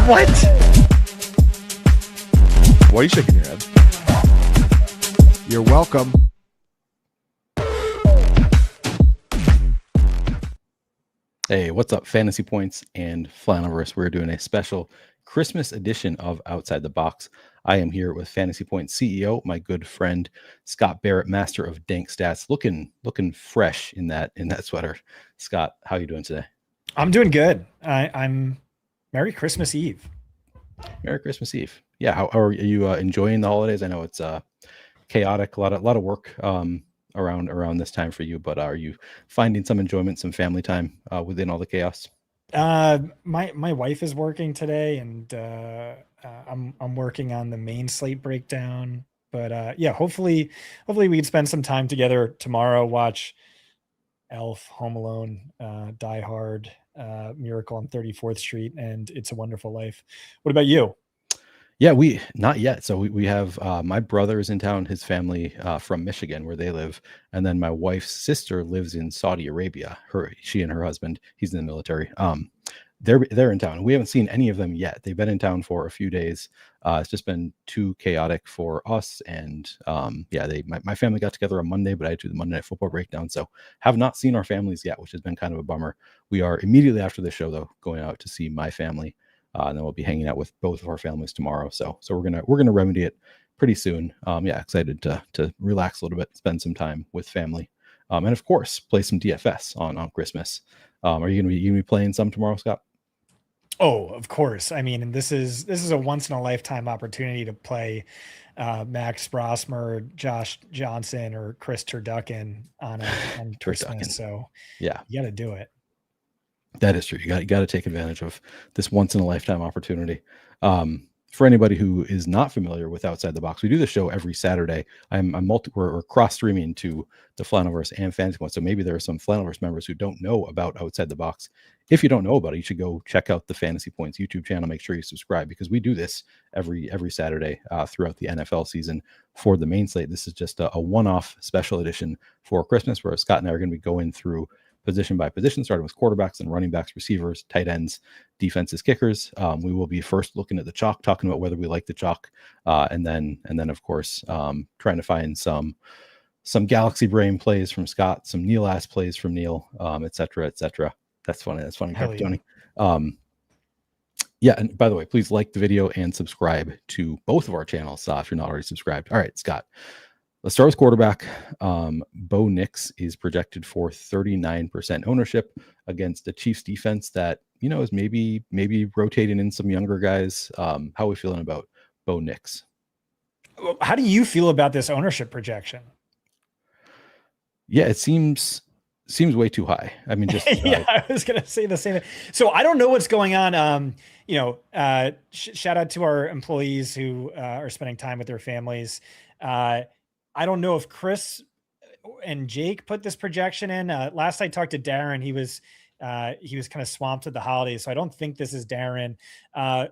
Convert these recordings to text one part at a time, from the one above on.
What? Why are you shaking your head? You're welcome. Hey, what's up, Fantasy Points and Flaniverse? We're doing a special Christmas edition of Outside the Box. I am here with Fantasy Points CEO, my good friend Scott Barrett, master of dank stats, looking fresh in that sweater. Scott, how are you doing today? I'm doing good. I'm Merry Christmas Eve. Merry Christmas Eve. Yeah, how are you enjoying the holidays? I know it's chaotic, a lot of work around this time for you, but are you finding some enjoyment, some family time within all the chaos? My wife is working today, and I'm working on the main slate breakdown. But yeah, hopefully we can spend some time together tomorrow. Watch Elf, Home Alone, Die Hard, Miracle on 34th Street, and It's a Wonderful Life. What about you? Yeah, we not yet. So we have my brother is in town, his family from Michigan, where they live, and then my wife's sister lives in Saudi Arabia. She and her husband, he's in the military. They're in town. We haven't seen any of them yet. They've been in town for a few days. It's just been too chaotic for us. And yeah, my family got together on Monday, but I had to do the Monday Night Football breakdown, so have not seen our families yet, which has been kind of a bummer. We are immediately after the show though going out to see my family. And then we'll be hanging out with both of our families tomorrow. So we're gonna remedy it pretty soon. Yeah, excited to relax a little bit, spend some time with family, and of course play some DFS on Christmas. Are you gonna be playing some tomorrow, Scott? Oh, of course. I mean, this is a once in a lifetime opportunity to play Max Brosmer, Josh Johnson, or Chris Turducken on Christmas. So yeah, you got to do it. That is true. You got to take advantage of this once in a lifetime opportunity. For anybody who is not familiar with Outside the Box, we do the show every Saturday. We're cross streaming to the Flaniverse and Fantasy Points. So maybe there are some Flaniverse members who don't know about Outside the Box. If you don't know about it, you should go check out the Fantasy Points YouTube channel. Make sure you subscribe, because we do this every Saturday throughout the NFL season for the main slate. This is just a one-off special edition for Christmas, where Scott and I are going to be going through position by position, starting with quarterbacks and running backs, receivers, tight ends, defenses, kickers. We will be first looking at the chalk, talking about whether we like the chalk, and then of course trying to find some galaxy brain plays from Scott, some Neil ass plays from Neil, etc. That's funny. Tony. Yeah, and by the way, please like the video and subscribe to both of our channels if you're not already subscribed. All right, Scott. Let's start with quarterback. Bo Nix is projected for 39% ownership against the Chiefs defense that, is maybe rotating in some younger guys. How are we feeling about Bo Nix? How do you feel about this ownership projection? Yeah, it seems way too high. I mean, just yeah, I was gonna say the same thing. So I don't know what's going on. Shout out to our employees who are spending time with their families. I don't know if Chris and Jake put this projection in. Last I talked to Darren, he was kind of swamped with the holidays, so I don't think this is Darren.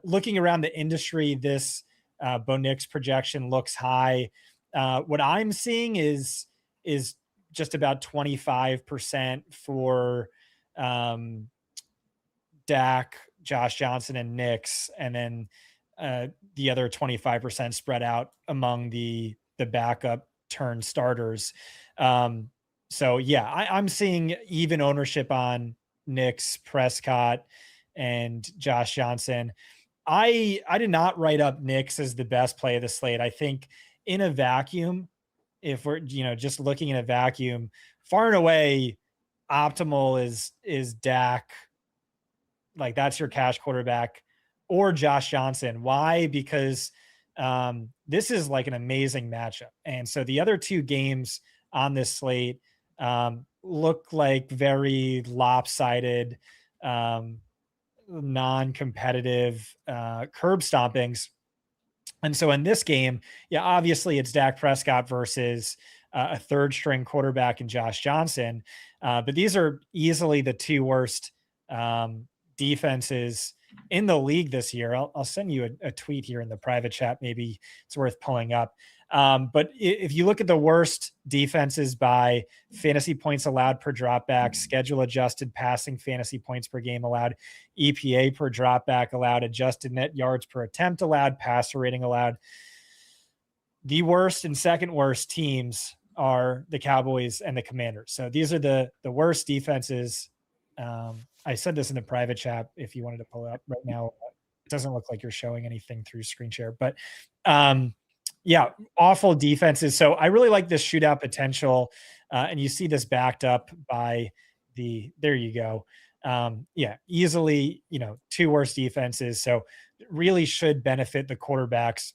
Looking around the industry, this Bo Nix projection looks high. What I'm seeing is just about 25% for Dak, Josh Johnson, and Nix, and then the other 25% spread out among the backup turn starters. So yeah, I'm seeing even ownership on Nix, Prescott, and Josh Johnson. I did not write up Nix as the best play of the slate. I think in a vacuum, if we're just looking in a vacuum, far and away optimal is Dak. Like, that's your cash quarterback, or Josh Johnson. Why? Because this is like an amazing matchup. And so the other two games on this slate look like very lopsided, non-competitive curb stompings. And so in this game, yeah, obviously it's Dak Prescott versus a third string quarterback in Josh Johnson. But these are easily the two worst defenses in the league this year. I'll send you a tweet here in the private chat. Maybe it's worth pulling up. But if you look at the worst defenses by fantasy points allowed per dropback, schedule adjusted passing fantasy points per game allowed, EPA per dropback allowed, adjusted net yards per attempt allowed, passer rating allowed, the worst and second worst teams are the Cowboys and the Commanders. So these are the worst defenses. I said this in the private chat if you wanted to pull it up right now. It doesn't look like you're showing anything through screen share, but yeah, awful defenses. So I really like this shootout potential. And you see this backed up by there you go. Yeah, easily, two worst defenses. So really should benefit the quarterbacks.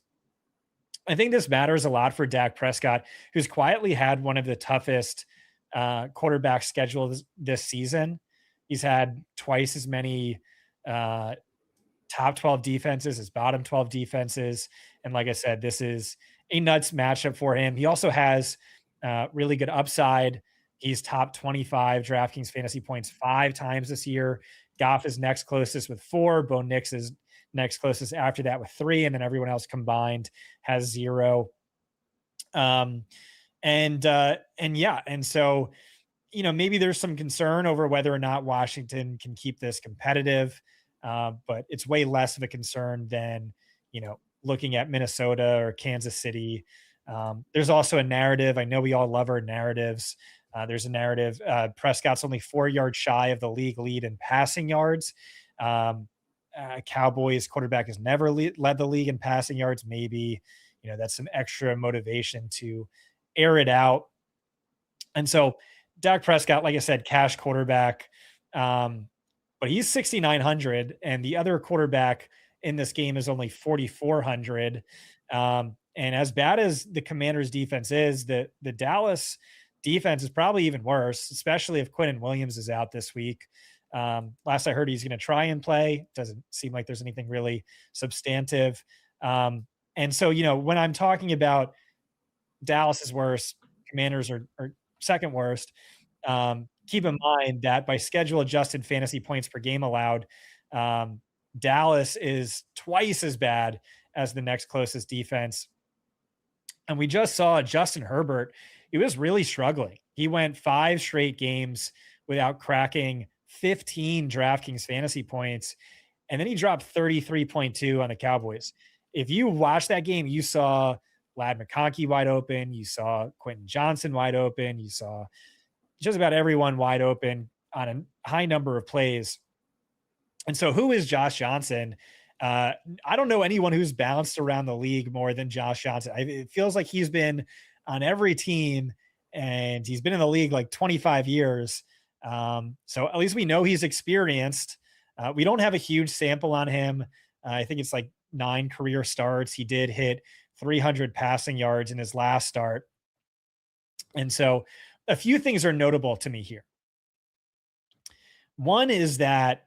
I think this matters a lot for Dak Prescott, who's quietly had one of the toughest quarterback schedules this season. He's had twice as many top 12 defenses as bottom 12 defenses. And like I said, this is a nuts matchup for him. He also has really good upside. He's top 25 DraftKings fantasy points 5 times this year. Goff is next closest with 4. Bo Nix is next closest after that with 3. And then everyone else combined has 0. And so, maybe there's some concern over whether or not Washington can keep this competitive. But it's way less of a concern than, looking at Minnesota or Kansas City. There's also a narrative. I know we all love our narratives. There's a narrative. Prescott's only 4 yards shy of the league lead in passing yards. Cowboys quarterback has never led the league in passing yards. Maybe, that's some extra motivation to air it out. And so Dak Prescott, like I said, cash quarterback. But he's 6,900, and the other quarterback in this game is only 4,400. And as bad as the Commanders' defense is, the Dallas defense is probably even worse, especially if Quinnen Williams is out this week. Last I heard, he's going to try and play. Doesn't seem like there's anything really substantive. And so, when I'm talking about Dallas is worse, Commanders are second worst, keep in mind that by schedule adjusted fantasy points per game allowed, Dallas is twice as bad as the next closest defense. And we just saw Justin Herbert. He was really struggling. He went 5 straight games without cracking 15 DraftKings fantasy points. And then he dropped 33.2 on the Cowboys. If you watch that game, you saw Lad McConkey wide open. You saw Quentin Johnson wide open. You saw just about everyone wide open on a high number of plays. And so who is Josh Johnson? I don't know anyone who's bounced around the league more than Josh Johnson. It feels like he's been on every team, and he's been in the league like 25 years. So at least we know he's experienced. We don't have a huge sample on him. I think it's like 9 career starts. He did hit 300 passing yards in his last start. And so a few things are notable to me here. One is that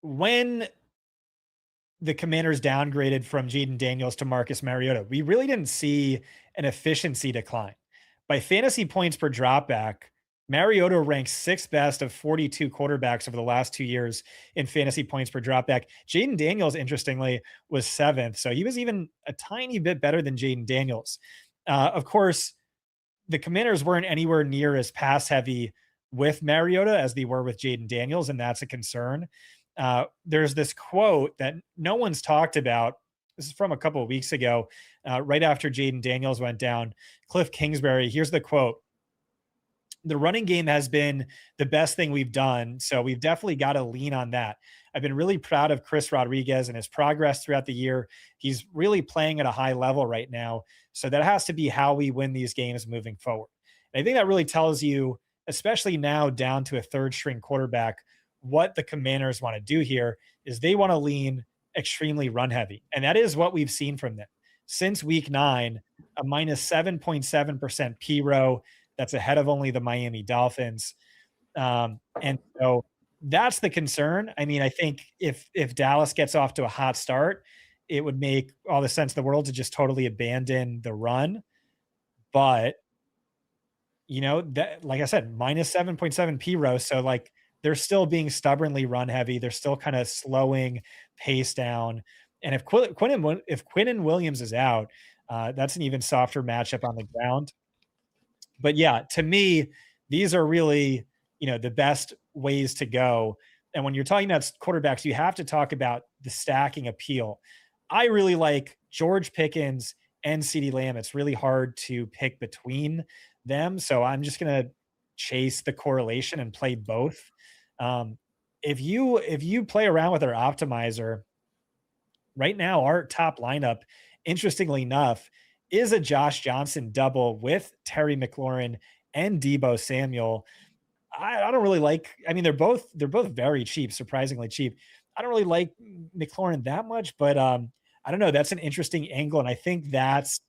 when the Commanders downgraded from Jaden Daniels to Marcus Mariota, we really didn't see an efficiency decline. By fantasy points per dropback, Mariota ranks 6th best of 42 quarterbacks over the last 2 years in fantasy points per dropback. Jaden Daniels, interestingly, was 7th. So he was even a tiny bit better than Jaden Daniels. Of course, the Commanders weren't anywhere near as pass heavy with Mariota as they were with Jaden Daniels, and that's a concern. There's this quote that no one's talked about. This is from a couple of weeks ago, right after Jaden Daniels went down. Cliff Kingsbury, here's the quote. The running game has been the best thing we've done, so we've definitely got to lean on that. I've been really proud of Chris Rodriguez and his progress throughout the year. He's really playing at a high level right now, so that has to be how we win these games moving forward. And I think that really tells you, especially now down to a third string quarterback, what the Commanders want to do here is they want to lean extremely run heavy. And that is what we've seen from them. Since week 9, a minus 7.7% P-row. That's ahead of only the Miami Dolphins. And so that's the concern. I mean, I think if Dallas gets off to a hot start, it would make all the sense in the world to just totally abandon the run. But, that, like I said, minus 7.7 P-row. So like, they're still being stubbornly run heavy. They're still kind of slowing pace down. And if Quinnen Williams is out, That's an even softer matchup on the ground. But yeah, to me, these are really, the best ways to go. And when you're talking about quarterbacks, you have to talk about the stacking appeal. I really like George Pickens and CeeDee Lamb. It's really hard to pick between them. So I'm just going to chase the correlation and play both. Um, if you play around with our optimizer, right now, our top lineup, interestingly enough, is a Josh Johnson double with Terry McLaurin and Debo Samuel. I don't really like. I mean, they're both very cheap, surprisingly cheap. I don't really like McLaurin that much, but I don't know. That's an interesting angle, and I think that's,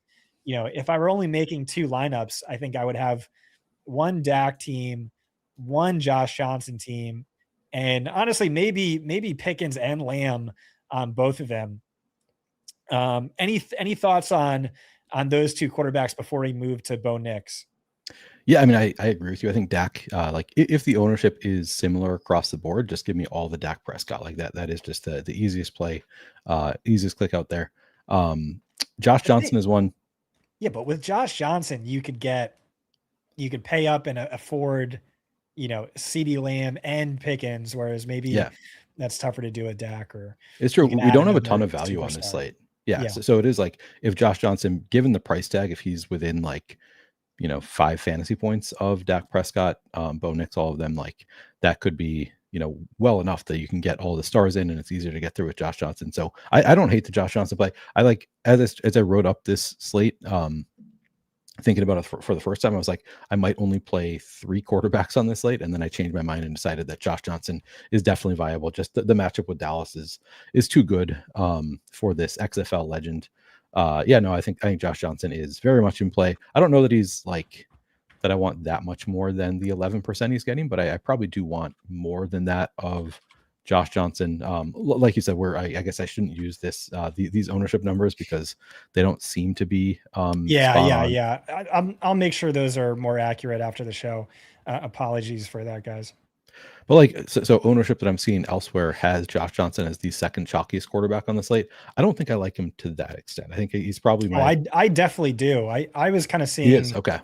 if I were only making two lineups, I think I would have one Dak team, one Josh Johnson team, and honestly, maybe Pickens and Lamb on both of them. Any thoughts on those two quarterbacks before we move to Bo Nix? Yeah, I mean, I agree with you. I think Dak, like if the ownership is similar across the board, just give me all the Dak Prescott. Like that is just the easiest play, easiest click out there. Josh Johnson is one. Yeah, but with Josh Johnson, you could pay up and afford, CeeDee Lamb and Pickens, whereas maybe that's tougher to do with Dak. Or it's true. We don't have a ton of another value on this superstar. slate. Yeah. Yeah. So it is like if Josh Johnson, given the price tag, if he's within like, 5 fantasy points of Dak Prescott, Bo Nix, all of them, like that could be, well enough that you can get all the stars in and it's easier to get through with Josh Johnson. So I don't hate the Josh Johnson play. I like, as I wrote up this slate, thinking about it for the first time, I was like, I might only play 3 quarterbacks on this slate. And then I changed my mind and decided that Josh Johnson is definitely viable. Just the matchup with Dallas is too good for this XFL legend. I think Josh Johnson is very much in play. I don't know that he's like that I want that much more than the 11% he's getting, but I probably do want more than that of Josh Johnson. Like you said, where I guess I shouldn't use these ownership numbers because they don't seem to be Yeah. I'll make sure those are more accurate after the show. Apologies for that, guys. But like, so ownership that I'm seeing elsewhere has Josh Johnson as the second chalkiest quarterback on the slate. I don't think I like him to that extent. I think he's probably I definitely do. I was kind of seeing. He is okay.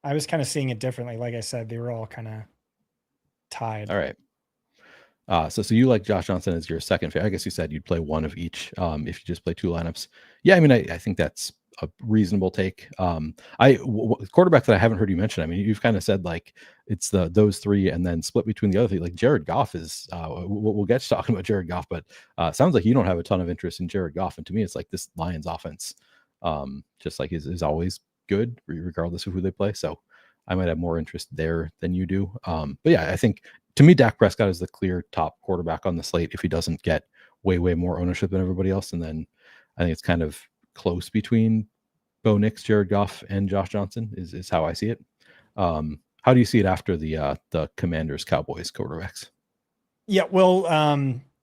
I was kind of seeing it differently. Like I said, they were all kind of tied. All right. So you like Josh Johnson as your second favorite. I guess you said you'd play one of each if you just play 2 lineups. Yeah, I mean, I think that's a reasonable take. Quarterback that I haven't heard you mention. I mean, you've kind of said like it's those 3 and then split between the other 3. Like Jared Goff is. We'll get to talking about Jared Goff, but sounds like you don't have a ton of interest in Jared Goff. And to me, it's like this Lions offense, just like is always good regardless of who they play. So I might have more interest there than you do. But yeah, I think. To me, Dak Prescott is the clear top quarterback on the slate if he doesn't get way more ownership than everybody else. And then I think it's kind of close between Bo Nix, Jared Goff, and Josh Johnson is how I see it. How do you see it after the Commanders Cowboys quarterbacks? Yeah, well,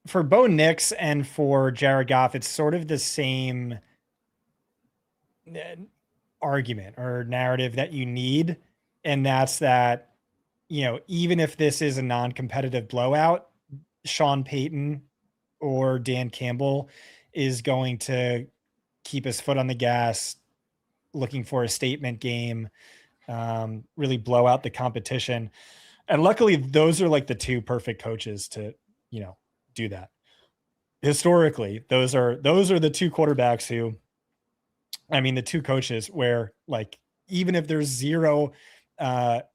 for Bo Nix and for Jared Goff, it's sort of the same argument or narrative that you need, and that's that. Even if this is a non-competitive blowout, Sean Payton or Dan Campbell is going to keep his foot on the gas, looking for a statement game, really blow out the competition. And luckily, those are like the 2 perfect coaches to, do that. Historically, those are the 2 quarterbacks who, the 2 coaches where like, even if there's 0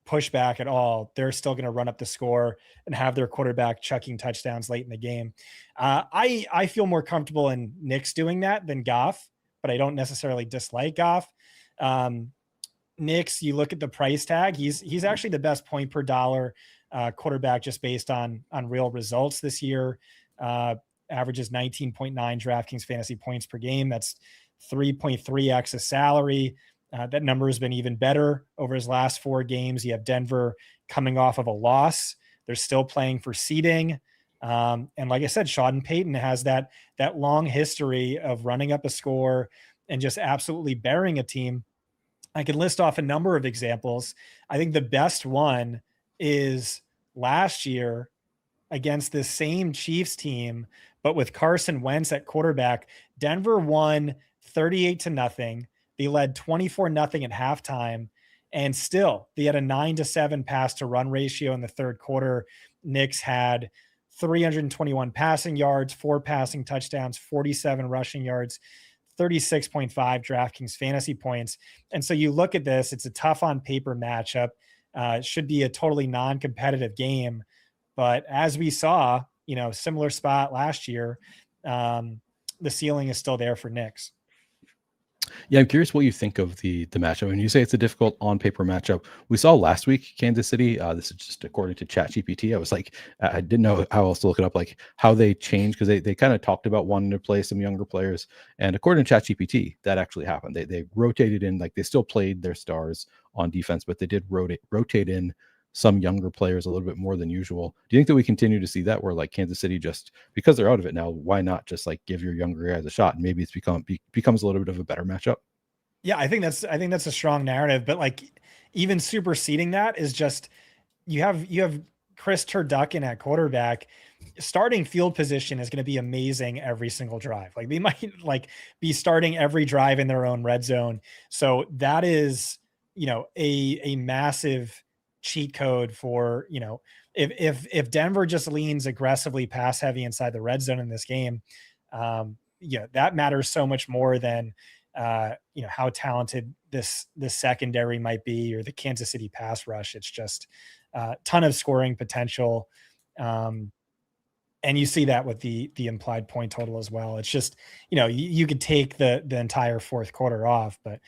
pushback at all, they're still going to run up the score and have their quarterback chucking touchdowns late in the game. I feel more comfortable in Nix doing that than Goff, but I don't necessarily dislike Goff. Nix, you look at the price tag, he's actually the best point per dollar quarterback just based on real results this year. Averages 19.9 DraftKings fantasy points per game. That's 3.3x a salary. That number has been even better over his last 4 games. You have Denver coming off of a loss. They're still playing for seeding. And like I said, Sean Payton has that long history of running up a score and just absolutely burying a team. I can list off a number of examples. I think the best one is last year against this same Chiefs team, but with Carson Wentz at quarterback. Denver won 38-0. They led 24-0 at halftime, and still they had a 9-7 pass to run ratio in the third quarter. Knicks had 321 passing yards, 4 passing touchdowns, 47 rushing yards, 36.5 DraftKings fantasy points. And so you look at this, it's a tough on paper matchup. Should be a totally non-competitive game. But as we saw, similar spot last year, the ceiling is still there for Knicks. Yeah, I'm curious what you think of the matchup. I mean, you say it's a difficult on paper matchup. We saw last week Kansas City. This is just according to ChatGPT. I was like, I didn't know how else to look it up, like how they changed, because they kind of talked about wanting to play some younger players. And according to ChatGPT, that actually happened. They rotated in, like they still played their stars on defense, but they did rotate in some younger players a little bit more than usual. Do you think that we continue to see that, where like Kansas City, just because they're out of it now, why not just like give your younger guys a shot, and maybe it's becomes a little bit of a better matchup? Yeah, I think that's a strong narrative, but like even superseding that is just you have Chris Turducken at quarterback. Starting field position is going to be amazing every single drive. Like they might like be starting every drive in their own red zone. So that is, a massive cheat code for, if Denver just leans aggressively pass heavy inside the red zone in this game, that matters so much more than how talented this secondary might be, or the Kansas City pass rush. It's just a ton of scoring potential. And you see that with the implied point total as well. It's just, you could take the entire fourth quarter off, but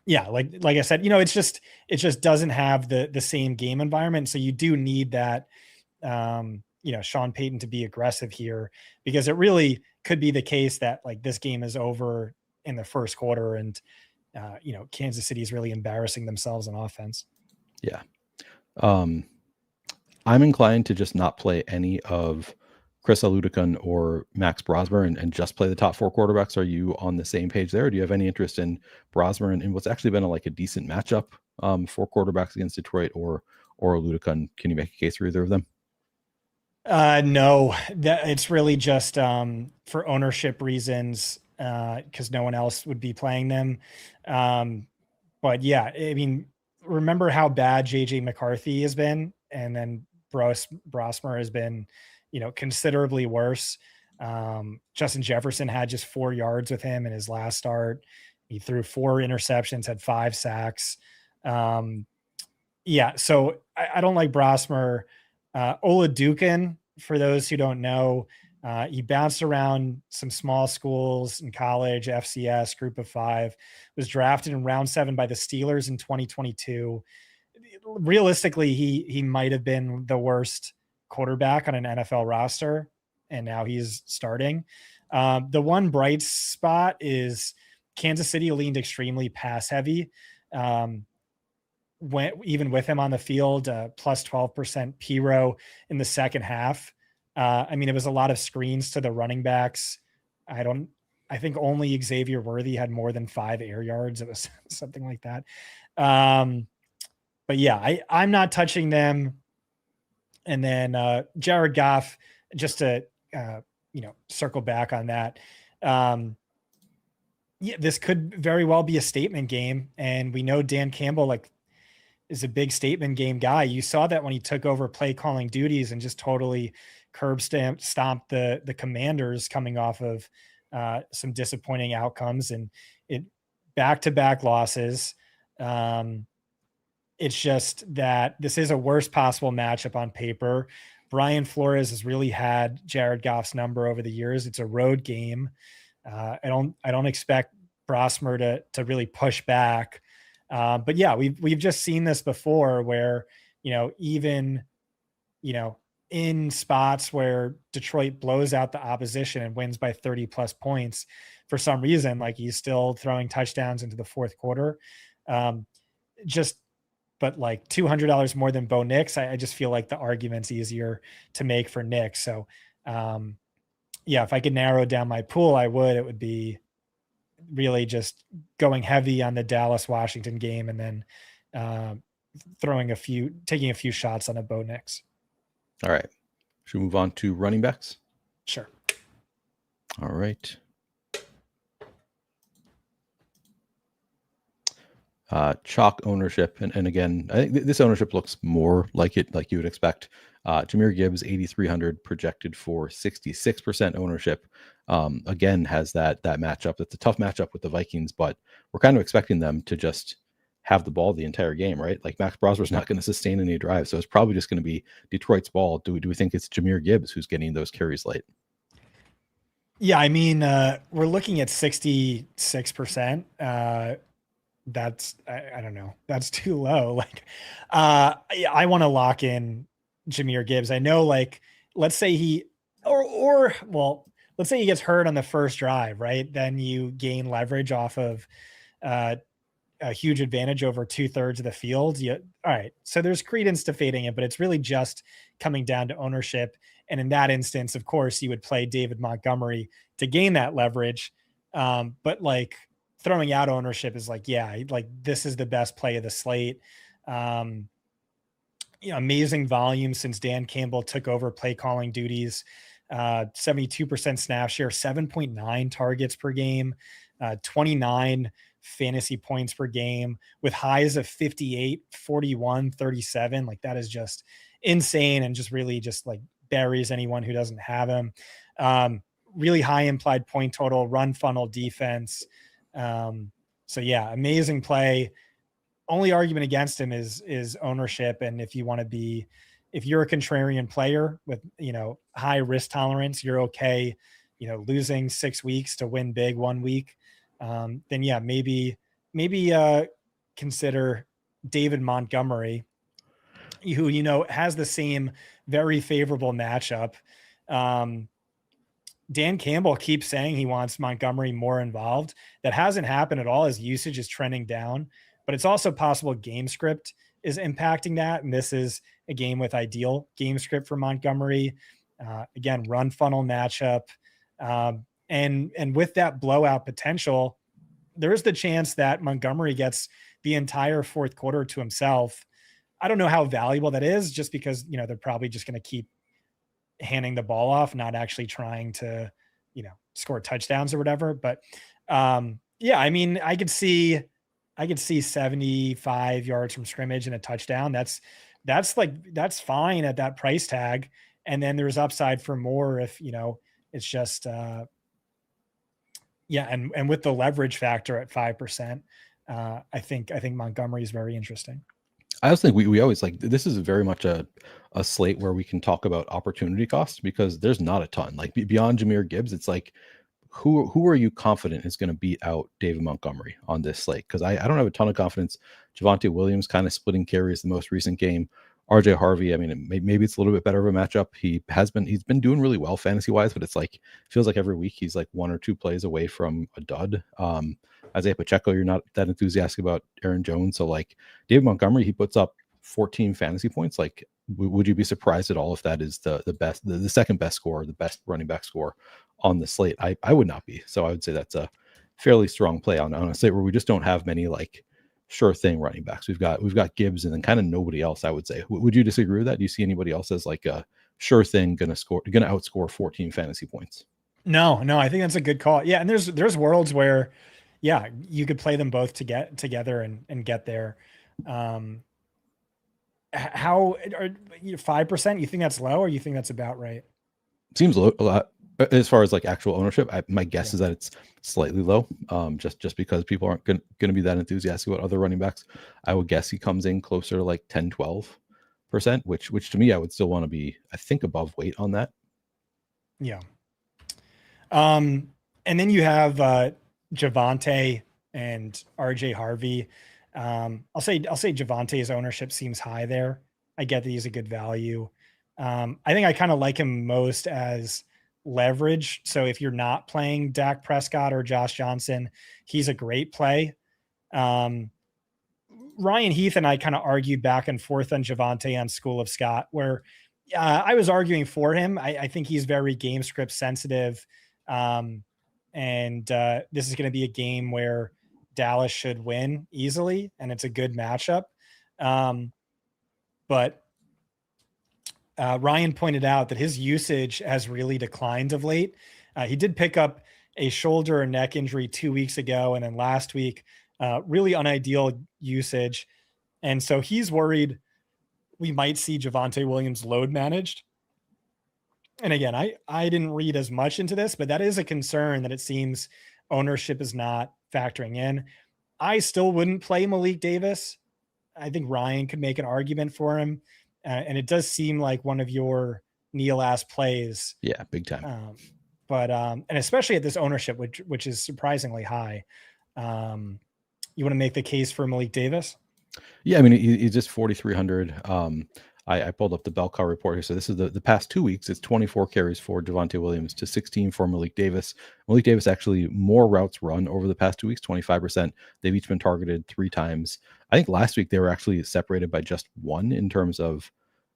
yeah, like I said, it just doesn't have the same game environment. So you do need that, Sean Payton to be aggressive here, because it really could be the case that like this game is over in the first quarter and, Kansas City is really embarrassing themselves on offense. Yeah. I'm inclined to just not play any of Chris Aludicon or Max Brosmer and just play the top 4 quarterbacks. Are you on the same page there? Or do you have any interest in Brosmer and what's actually been a decent matchup for quarterbacks against Detroit or Aludicon? Can you make a case for either of them? No, that it's really just for ownership reasons, because no one else would be playing them. But yeah, I mean, remember how bad JJ McCarthy has been, and then Brosmer has been, considerably worse. Justin Jefferson had just 4 yards with him in his last start. He threw 4 interceptions, had 5 sacks. Yeah, so I don't like Brosmer. Oladukin, for those who don't know, he bounced around some small schools in college, FCS, Group of 5, was drafted in round 7 by the Steelers in 2022. Realistically, he might have been the worst quarterback on an NFL roster, and now he's starting. The one bright spot is Kansas City leaned extremely pass heavy. Even with him on the field, plus 12% PRO in the second half. I mean, it was a lot of screens to the running backs. I think only Xavier Worthy had more than 5 air yards. It was something like that. But yeah, I'm not touching them. And then Jared Goff, just to circle back on that. Yeah, this could very well be a statement game, and we know Dan Campbell is a big statement game guy. You saw that when he took over play calling duties and just totally stomped the Commanders, coming off of some disappointing outcomes and back-to-back losses. It's just that this is a worst possible matchup on paper. Brian Flores has really had Jared Goff's number over the years. It's a road game. I don't expect Brosmer to really push back. But yeah, we've just seen this before where, even, in spots where Detroit blows out the opposition and wins by 30 plus points, for some reason, like he's still throwing touchdowns into the fourth quarter. But like $200 more than Bo Nix, I just feel like the argument's easier to make for Nix. So yeah, if I could narrow down my pool, I would. It would be really just going heavy on the Dallas-Washington game, and then taking a few shots on a Bo Nix. All right. Should we move on to running backs? Sure. All right. Chalk ownership, and again, I think this ownership looks more like you would expect. Jahmyr Gibbs 8,300 projected for 66% ownership. Again, has that matchup. It's a tough matchup with the Vikings, but we're kind of expecting them to just have the ball the entire game, right? Like Max Crosby's not going to sustain any drives, so it's probably just going to be Detroit's ball. Do we think it's Jahmyr Gibbs who's getting those carries late? Yeah, I mean, we're looking at 66%. That's I don't know. That's too low. Like, I want to lock in Jahmyr Gibbs. I know, like, let's say he let's say he gets hurt on the first drive, right? Then you gain leverage off of uh, a huge advantage over 2/3 of the field. All right. So there's credence to fading it, but it's really just coming down to ownership. And in that instance, of course, you would play David Montgomery to gain that leverage. But like throwing out ownership is like, yeah, like this is the best play of the slate. Amazing volume since Dan Campbell took over play calling duties. 72% snap share, 7.9 targets per game, 29 fantasy points per game with highs of 58, 41, 37. Like that is just insane and just really just like buries anyone who doesn't have him. Really high implied point total, run funnel defense. So yeah, amazing play. Only argument against him is ownership. And if you're a contrarian player with, high risk tolerance, you're okay, losing 6 weeks to win big 1 week. Then yeah, maybe consider David Montgomery, who, has the same very favorable matchup. Dan Campbell keeps saying he wants Montgomery more involved. That hasn't happened at all. His usage is trending down, but it's also possible game script is impacting that. And this is a game with ideal game script for Montgomery. Again, run funnel matchup. And with that blowout potential, there's the chance that Montgomery gets the entire fourth quarter to himself. I don't know how valuable that is just because, they're probably just going to keep handing the ball off, not actually trying to, score touchdowns or whatever. But yeah, I mean, I could see 75 yards from scrimmage and a touchdown. That's fine at that price tag. And then there's upside for more if, it's just, yeah. And with the leverage factor at 5%, I think Montgomery is very interesting. I also think we always like this is very much a slate where we can talk about opportunity cost because there's not a ton. Like beyond Jahmyr Gibbs, it's like who are you confident is going to beat out David Montgomery on this slate? Because I don't have a ton of confidence. Javonte Williams kind of splitting carries the most recent game. RJ Harvey, I mean, maybe it's a little bit better of a matchup. He's been doing really well fantasy wise, but it's like feels like every week he's like 1 or 2 plays away from a dud. Isaiah Pacheco, you're not that enthusiastic about Aaron Jones. So like David Montgomery, he puts up 14 fantasy points. Like, would you be surprised at all if that is the best, the second best score, the best running back score on the slate? I would not be. So I would say that's a fairly strong play on a slate where we just don't have many like sure thing running backs. We've got Gibbs and then kind of nobody else, I would say. Would you disagree with that? Do you see anybody else as like a sure thing going to outscore 14 fantasy points? No, I think that's a good call. Yeah. And there's worlds where, yeah, you could play them both to get together and get there. How are 5%? You think that's low or you think that's about right? Seems low a lot as far as like actual ownership. My guess is that it's slightly low. Just because people aren't going to be that enthusiastic about other running backs. I would guess he comes in closer to like 10-12%, which to me, I would still want to be, I think, above weight on that. Yeah. And then you have Javonte and RJ Harvey. I'll say Javonte's ownership seems high there. I get that he's a good value. I think I kind of like him most as leverage. So if you're not playing Dak Prescott or Josh Johnson, he's a great play. Ryan Heath and I kind of argued back and forth on Javonte on School of Scott, where I was arguing for him. I think he's very game script sensitive. And this is going to be a game where Dallas should win easily, and it's a good matchup. But Ryan pointed out that his usage has really declined of late. He did pick up a shoulder or neck injury 2 weeks ago, and then last week really unideal usage. And so he's worried we might see Javonte Williams load managed. And again, I didn't read as much into this, but that is a concern that it seems ownership is not factoring in. I still wouldn't play Malik Davis. I think Ryan could make an argument for him. And it does seem like one of your Neil-ass plays. Yeah, big time. And especially at this ownership, which is surprisingly high. You want to make the case for Malik Davis? Yeah, I mean, he's just 4,300. I pulled up the bell cow report here. So this is the past 2 weeks. It's 24 carries for Javonte Williams to 16 for Malik Davis. Malik Davis actually more routes run over the past 2 weeks, 25%. They've each been targeted 3 times. I think last week they were actually separated by just 1 in terms of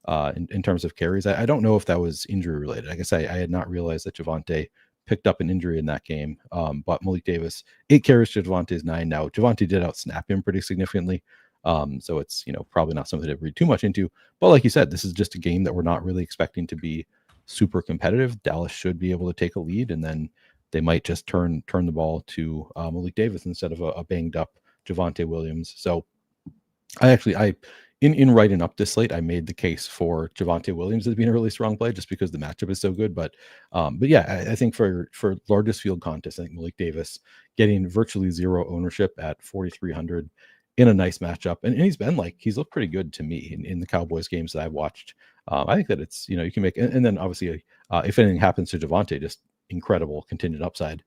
in terms of carries. I don't know if that was injury related. I guess I had not realized that Javonte picked up an injury in that game. But Malik Davis, 8 carries to Javonte's 9. Now Javonte did outsnap him pretty significantly. So it's, probably not something to read too much into, but like you said, this is just a game that we're not really expecting to be super competitive. Dallas should be able to take a lead, and then they might just turn the ball to Malik Davis instead of a banged up Javonte Williams. So in writing up this slate, I made the case for Javonte Williams as being a really strong play just because the matchup is so good. But yeah, I think for largest field contest, I think Malik Davis getting virtually zero ownership at 4,300 in a nice matchup. And he's looked pretty good to me in the Cowboys games that I've watched. I think that it's, you can make, and then obviously if anything happens to Javonte, just incredible contingent upside.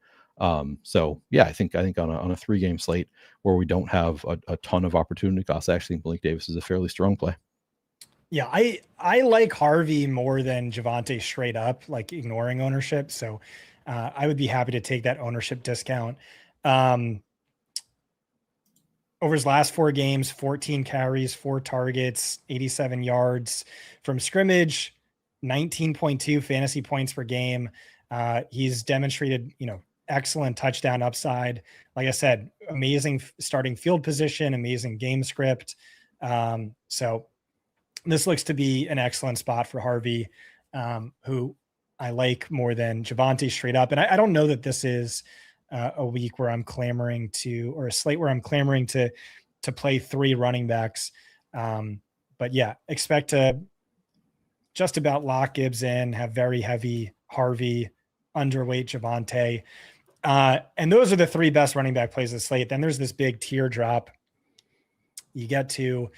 So yeah, I think on a 3-game slate where we don't have a ton of opportunity costs, I actually think Malik Davis is a fairly strong play. Yeah, I like Harvey more than Javonte straight up, like ignoring ownership. So I would be happy to take that ownership discount. Over his last 4 games, 14 carries, 4 targets, 87 yards from scrimmage, 19.2 fantasy points per game. He's demonstrated, excellent touchdown upside. Like I said, amazing starting field position, amazing game script. So this looks to be an excellent spot for Harvey, who I like more than Javonte straight up. And I don't know that this is a week where I'm clamoring to, or a slate where I'm clamoring to play 3 running backs. But yeah, expect to just about lock Gibbs in, have very heavy Harvey, underweight Javonte. And those are the 3 best running back plays of the slate. Then there's this big teardrop. You get to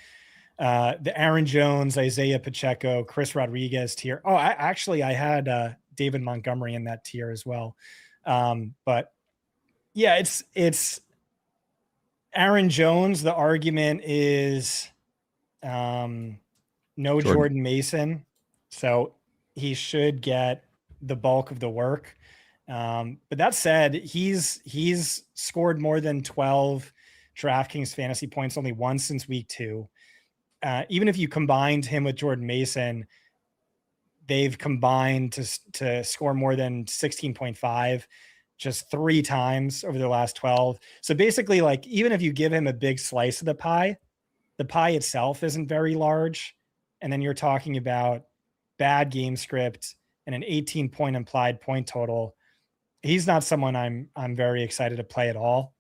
the Aaron Jones, Isaiah Pacheco, Chris Rodriguez tier. Oh, I had David Montgomery in that tier as well. But yeah, it's Aaron Jones. The argument is no Jordan Mason. So he should get the bulk of the work. But that said, he's scored more than 12 DraftKings fantasy points only once since week 2. Even if you combined him with Jordan Mason, they've combined to score more than 16.5 just 3 times over the last 12. So basically, like, even if you give him a big slice of the pie itself isn't very large. And then you're talking about bad game script and an 18-point implied point total. He's not someone I'm very excited to play at all.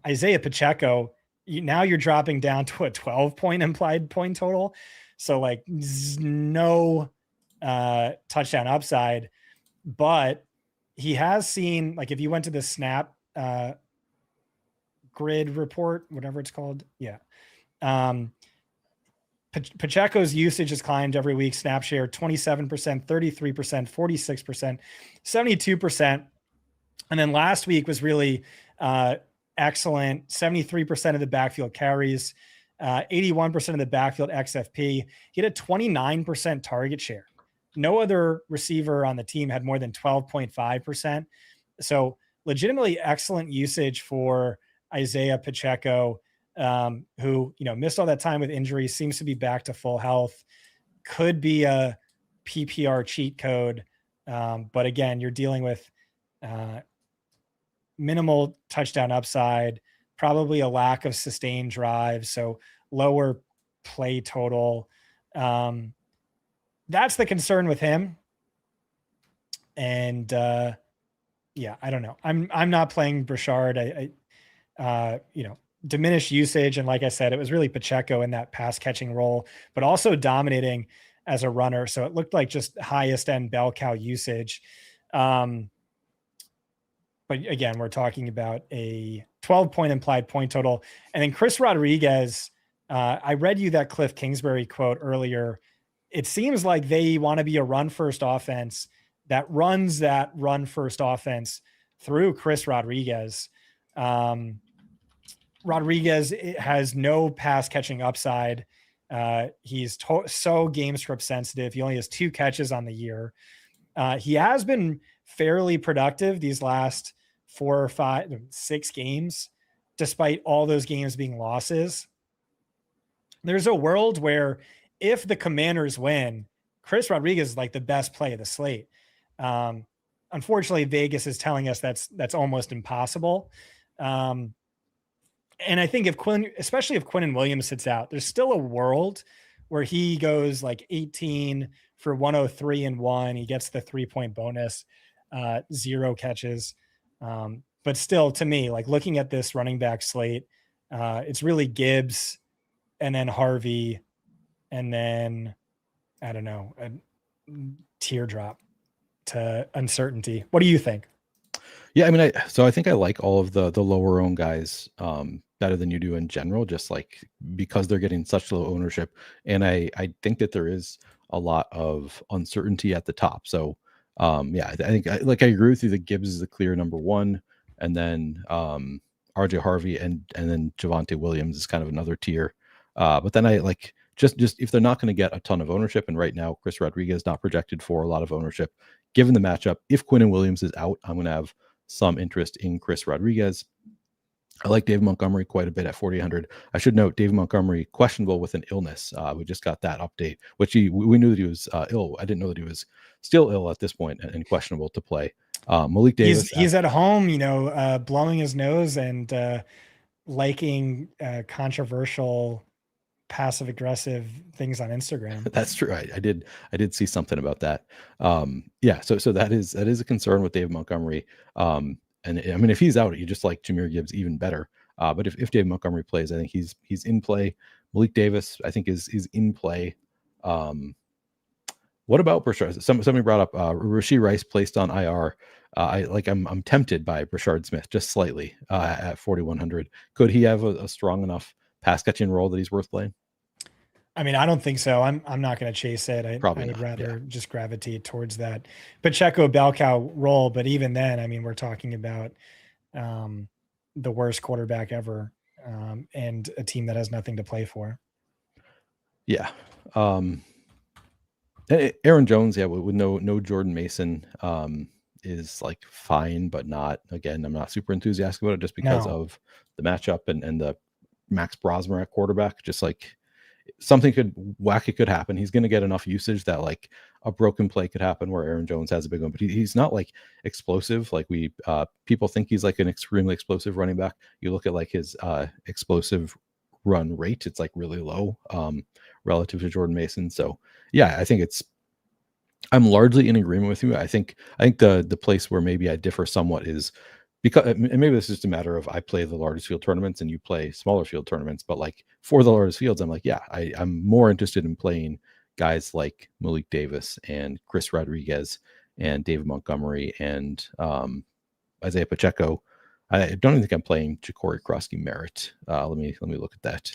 Isaiah Pacheco, now you're dropping down to a 12-point implied point total. So like no touchdown upside, but he has seen, like, if you went to the snap grid report, whatever it's called. Yeah. Pacheco's usage has climbed every week. Snap share, 27%, 33%, 46%, 72%. And then last week was really excellent. 73% of the backfield carries, 81% of the backfield XFP. He had a 29% target share. No other receiver on the team had more than 12.5%. So legitimately excellent usage for Isaiah Pacheco, who, missed all that time with injuries, seems to be back to full health, could be a PPR cheat code. But again, you're dealing with minimal touchdown upside, probably a lack of sustained drive. So lower play total. That's the concern with him. And yeah, I don't know. I'm not playing Brashard. diminished usage. And like I said, it was really Pacheco in that pass catching role, but also dominating as a runner. So it looked like just highest end bell cow usage. But again, we're talking about a 12-point implied point total. And then Chris Rodriguez, I read you that Cliff Kingsbury quote earlier. It seems like they want to be a run first offense that runs that run first offense through Chris Rodriguez. Rodriguez has no pass catching upside. He's so game script sensitive. He only has 2 catches on the year. He has been fairly productive these last 4 or 5, 6 games, despite all those games being losses. There's a world where if the Commanders win, Chris Rodriguez is like the best play of the slate. Unfortunately, Vegas is telling us that's almost impossible. And I think especially if Quinnen Williams sits out, there's still a world where he goes like 18 for 103 and 1. He gets the 3-point bonus, 0 catches. But still, to me, like looking at this running back slate, it's really Gibbs and then Harvey and then, I don't know, a teardrop to uncertainty. What do you think? Yeah, I mean, I think I like all of the lower owned guys better than you do in general, just like because they're getting such low ownership. And I think that there is a lot of uncertainty at the top. So I think I agree with you that Gibbs is the clear number 1, and then RJ Harvey and then Javonte Williams is kind of another tier. But then I like just if they're not going to get a ton of ownership, and right now Chris Rodriguez is not projected for a lot of ownership, given the matchup, if Quinnen Williams is out, I'm going to have some interest in Chris Rodriguez. I like Dave Montgomery quite a bit at 4,800. I should note Dave Montgomery questionable with an illness. We just got that update, which we knew that he was ill. I didn't know that he was still ill at this point and questionable to play. Malik Davis. He's at home, blowing his nose and liking controversial passive aggressive things on Instagram. That's true. I did see something about that. So that is a concern with Dave Montgomery. And I mean, if he's out, you just like Jahmyr Gibbs even better. But if Dave Montgomery plays, I think he's in play. Malik Davis, I think is in play. What about Brashard? Somebody brought up Rashee Rice placed on IR. I'm tempted by Brashard Smith just slightly at 4,100. Could he have a strong enough pass catching role that he's worth playing? I mean, I don't think so. I'm not going to chase it. I would rather just gravitate towards that Pacheco bell cow role. But even then, I mean, we're talking about the worst quarterback ever and a team that has nothing to play for. Yeah. Aaron Jones, with no Jordan Mason is like fine, but not, again, I'm not super enthusiastic about it just because of the matchup and the Max Brosmer at quarterback. Just like something wacky could happen. He's going to get enough usage that like a broken play could happen where Aaron Jones has a big one, but he's not like explosive. Like people think he's like an extremely explosive running back. You look at like his explosive run rate, it's like really low relative to Jordan Mason. So yeah, I think I'm largely in agreement with you. I think the place where maybe I differ somewhat is because, and maybe this is just a matter of I play the largest field tournaments and you play smaller field tournaments, but like for the largest fields, I'm like, yeah, I'm more interested in playing guys like Malik Davis and Chris Rodriguez and David Montgomery and Isaiah Pacheco. I don't even think I'm playing Ja'Cory Krosky-Merritt. Let me look at that.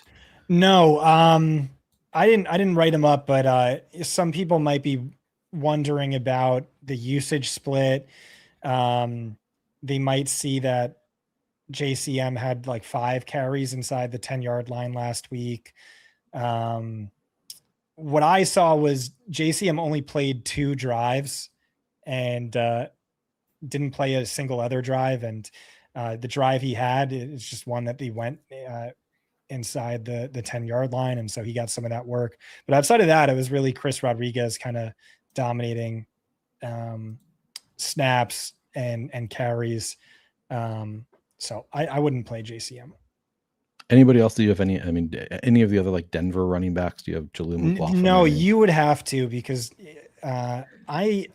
No, I didn't write him up, but some people might be wondering about the usage split. They might see that JCM had like 5 carries inside the 10-yard line last week. What I saw was JCM only played 2 drives and didn't play a single other drive. And the drive he had is just one that they went inside the 10-yard line. And so he got some of that work. But outside of that, it was really Chris Rodriguez kind of dominating snaps and carries. So I wouldn't play JCM. Anybody else? Do you have any? I mean, any of the other like Denver running backs? Do you have Jaleel McLaughlin? No, you would have to, because I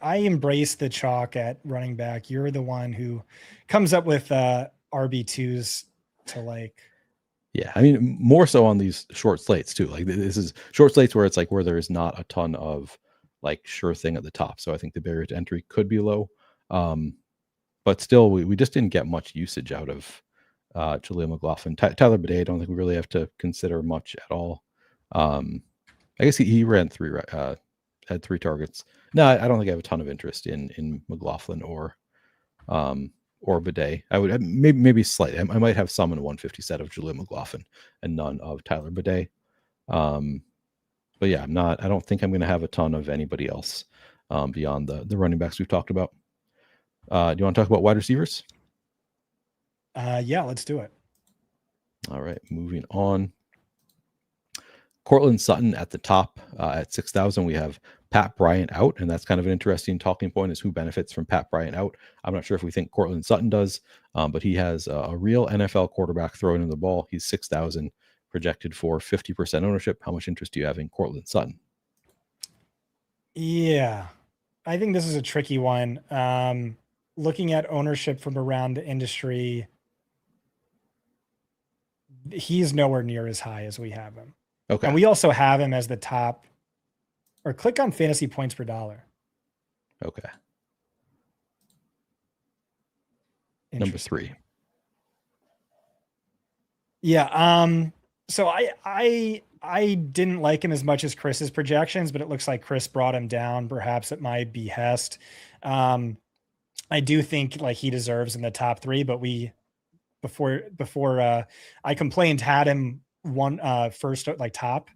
embrace the chalk at running back. You're the one who comes up with RB2s to like. Yeah, I mean, more so on these short slates too. Like this is short slates where it's like where there's not a ton of like sure thing at the top. So I think the barrier to entry could be low. But still, we just didn't get much usage out of Jaleel McLaughlin. Tyler Bidet, I don't think we really have to consider much at all. I guess he ran had 3 targets. No, I don't think I have a ton of interest in McLaughlin or Bidet. I would maybe slightly. I might have some in a 150 set of Jaleel McLaughlin and none of Tyler Bidet. But yeah, I don't think I'm going to have a ton of anybody else beyond the running backs we've talked about. Do you want to talk about wide receivers? Yeah, let's do it. All right, moving on. Cortland Sutton at the top at 6,000. We have Pat Bryant out, and that's kind of an interesting talking point is who benefits from Pat Bryant out. I'm not sure if we think Cortland Sutton does, but he has a real NFL quarterback throwing in the ball. He's 6,000, projected for 50% ownership. How much interest do you have in Cortland Sutton? Yeah, I think this is a tricky one. Looking at ownership from around the industry, he's nowhere near as high as we have him. Okay. And we also have him as the top, or click on fantasy points per dollar. Okay. Number 3. Yeah. So I didn't like him as much as Chris's projections, but it looks like Chris brought him down, perhaps at my behest. I do think like he deserves in the top 3, but before I complained, had him first, like top.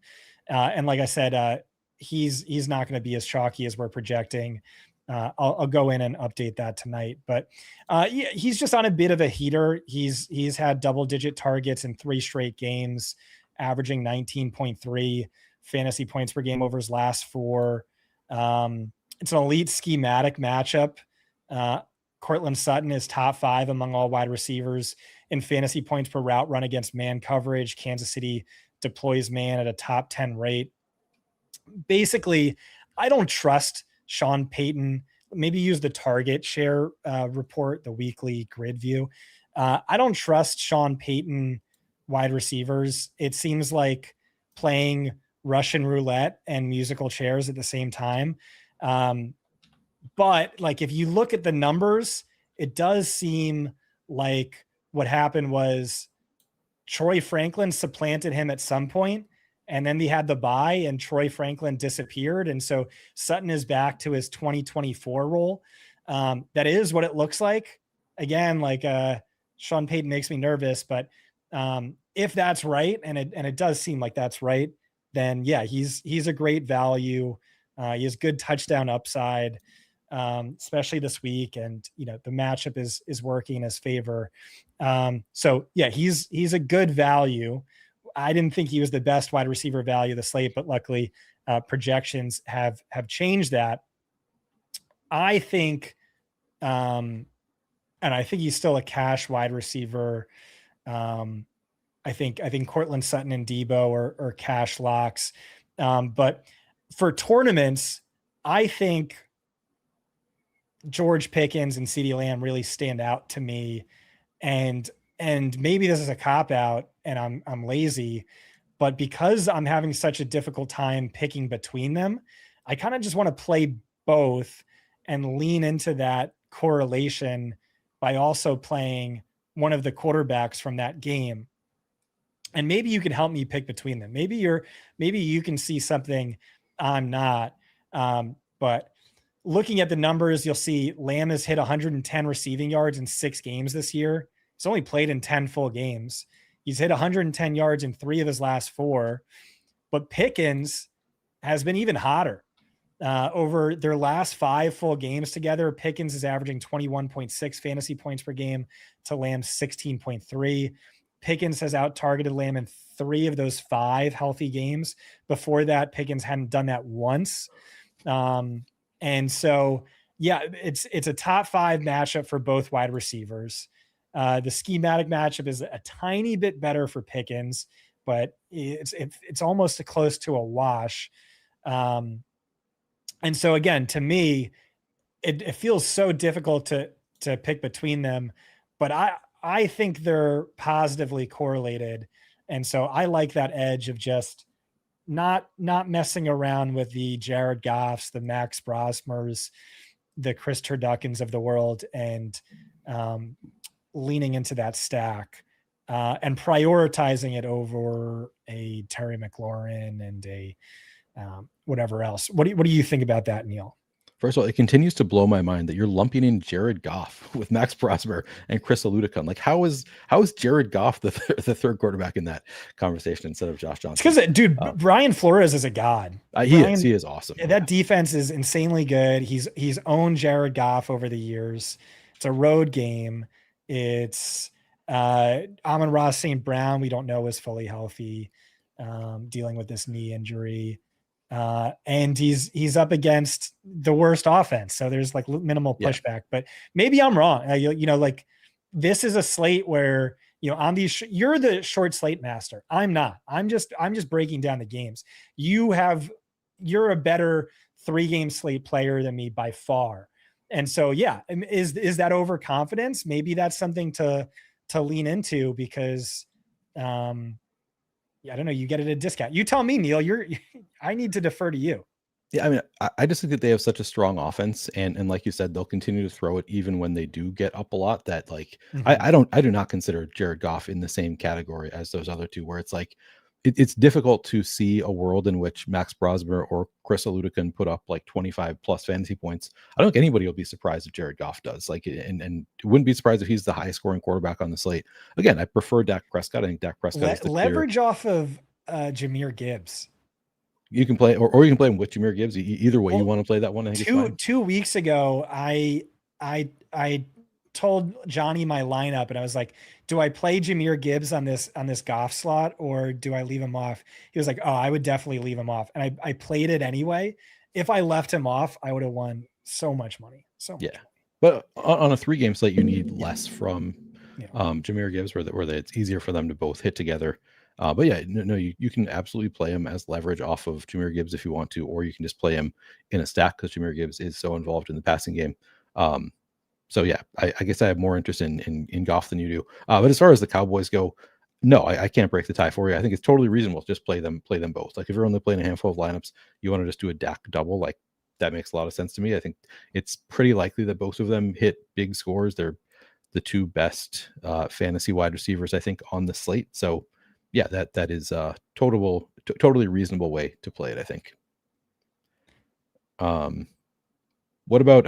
And like I said, he's not going to be as chalky as we're projecting. I'll go in and update that tonight, but yeah, he's just on a bit of a heater. He's had double-digit targets in 3 straight games, averaging 19.3 fantasy points per game over his last 4. It's an elite schematic matchup. Cortland Sutton is top 5 among all wide receivers in fantasy points per route run against man coverage. Kansas City deploys man at a top 10 rate. Basically, I don't trust Sean Payton. Maybe use the target share report, the weekly grid view. I don't trust Sean Payton wide receivers. It seems like playing Russian roulette and musical chairs at the same time. But like, if you look at the numbers, it does seem like what happened was Troy Franklin supplanted him at some point, and then they had the bye and Troy Franklin disappeared. And so Sutton is back to his 2024 role. That is what it looks like. Again, like Sean Payton makes me nervous, but if that's right, and it does seem like that's right, then yeah, he's a great value. He has good touchdown upside, especially this week. And, you know, the matchup is working in his favor. So yeah, he's a good value. I didn't think he was the best wide receiver value of the slate, but luckily projections have changed that. I think, and I think he's still a cash wide receiver. I think Cortland Sutton and Debo are cash locks. But for tournaments, I think George Pickens and CeeDee Lamb really stand out to me. And maybe this is a cop out and I'm lazy, but because I'm having such a difficult time picking between them, I kind of just want to play both and lean into that correlation by also playing one of the quarterbacks from that game. And maybe you can help me pick between them. Maybe you can see something I'm not. But looking at the numbers, you'll see Lamb has hit 110 receiving yards in 6 games this year. He's only played in 10 full games. He's hit 110 yards in 3 of his last 4. But Pickens has been even hotter. Over their last 5 full games together, Pickens is averaging 21.6 fantasy points per game to Lamb's 16.3. Pickens has out-targeted Lamb in 3 of those 5 healthy games. Before that, Pickens hadn't done that once. And so, yeah, it's a top 5 matchup for both wide receivers. The schematic matchup is a tiny bit better for Pickens, but it's almost close to a wash. And so again, to me, it feels so difficult to pick between them, but I think they're positively correlated. And so I like that edge of just not messing around with the Jared Goffs, the Max Brosmers, the Chris Turduckins of the world, and leaning into that stack and prioritizing it over a Terry McLaurin and a whatever else. What do you think about that, Neil? First of all, it continues to blow my mind that you're lumping in Jared Goff with Max Prosper and Chris Aludicon. Like, how is Jared Goff the third quarterback in that conversation instead of Josh Johnson? It's because, dude, Brian Flores is a god. He is awesome. That defense is insanely good. He's owned Jared Goff over the years. It's a road game. It's Amon-Ra St. Brown, we don't know is fully healthy, dealing with this knee injury. And he's up against the worst offense. So there's like minimal pushback, but maybe I'm wrong. Like this is a slate where, on these, you're the short slate master. I'm not. I'm just breaking down the games. You're a better 3-game slate player than me by far. And so, is that overconfidence? Maybe that's something to lean into because, I don't know. You get it at a discount. You tell me, Neil. I need to defer to you. Yeah, I mean, I just think that they have such a strong offense, and like you said, they'll continue to throw it even when they do get up a lot. That like, I do not consider Jared Goff in the same category as those other two, where it's like, it's difficult to see a world in which Max Brosmer or Chris Aludicon put up like 25 plus fantasy points. I don't think anybody will be surprised if Jared Goff does. Like, and wouldn't be surprised if he's the highest scoring quarterback on the slate. Again, I prefer Dak Prescott. I think Dak Prescott is the leverage off of Jahmyr Gibbs. You can play, or you can play him with Jahmyr Gibbs. Either way, you want to play that one. I think 2 weeks ago, I told Johnny my lineup, and I was like, do I play Jahmyr Gibbs on this Goff slot, or do I leave him off? He was like, oh, I would definitely leave him off. And I played it anyway. If I left him off, I would have won so much money. But on a 3-game slate, you need less from Jahmyr Gibbs, where it's easier for them to both hit together. But you can absolutely play him as leverage off of Jahmyr Gibbs if you want to, or you can just play him in a stack because Jahmyr Gibbs is so involved in the passing game. So I guess I have more interest in Goff than you do. But as far as the Cowboys go, no, I can't break the tie for you. I think it's totally reasonable to just play them both. Like if you're only playing a handful of lineups, you want to just do a Dak double. Like that makes a lot of sense to me. I think it's pretty likely that both of them hit big scores. They're the two best fantasy wide receivers, I think, on the slate. So yeah, that is a totally reasonable way to play it, I think. What about,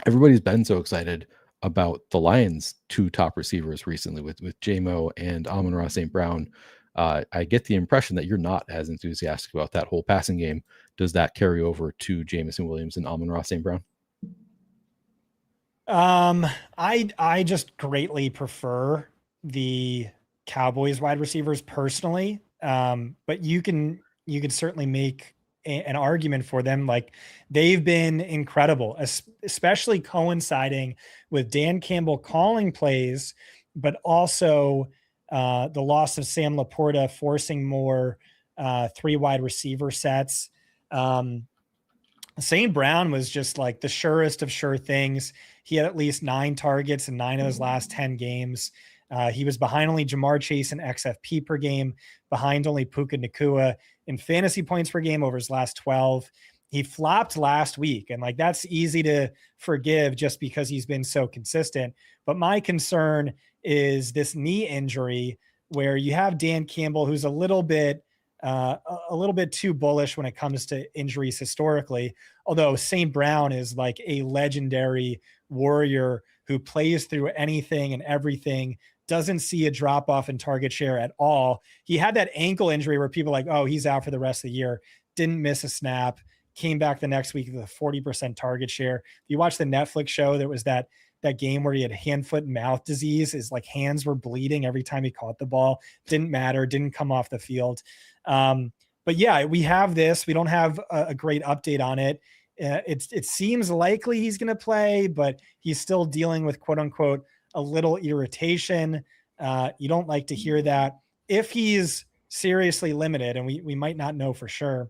everybody's been so excited about the Lions' 2 top receivers recently with J-Mo and Amon-Ra St. Brown. I get the impression that you're not as enthusiastic about that whole passing game. Does that carry over to Jameson Williams and Amon-Ra St. Brown? I just greatly prefer the Cowboys wide receivers personally. But you can certainly make an argument for them. Like they've been incredible, especially coinciding with Dan Campbell calling plays, but also the loss of Sam Laporta forcing more 3 wide receiver sets. St. Brown was just like the surest of sure things. He had at least 9 targets in 9 of his last 10 games. He was behind only Jamar Chase in XFP per game, behind only Puka Nacua in fantasy points per game over his last 12. He flopped last week, and like that's easy to forgive just because he's been so consistent. But my concern is this knee injury where you have Dan Campbell, who's a little bit too bullish when it comes to injuries historically, although St. Brown is like a legendary warrior who plays through anything and everything, doesn't see a drop off in target share at all. He had that ankle injury where people are like, oh, he's out for the rest of the year, didn't miss a snap, came back the next week with a 40% target share. You watch the Netflix show, there was that game where he had hand, foot, and mouth disease. His like hands were bleeding every time he caught the ball. Didn't matter, didn't come off the field. But yeah, we have this. We don't have a great update on it. It seems likely he's going to play, but he's still dealing with quote unquote a little irritation. You don't like to hear that. If he's seriously limited, and we might not know for sure.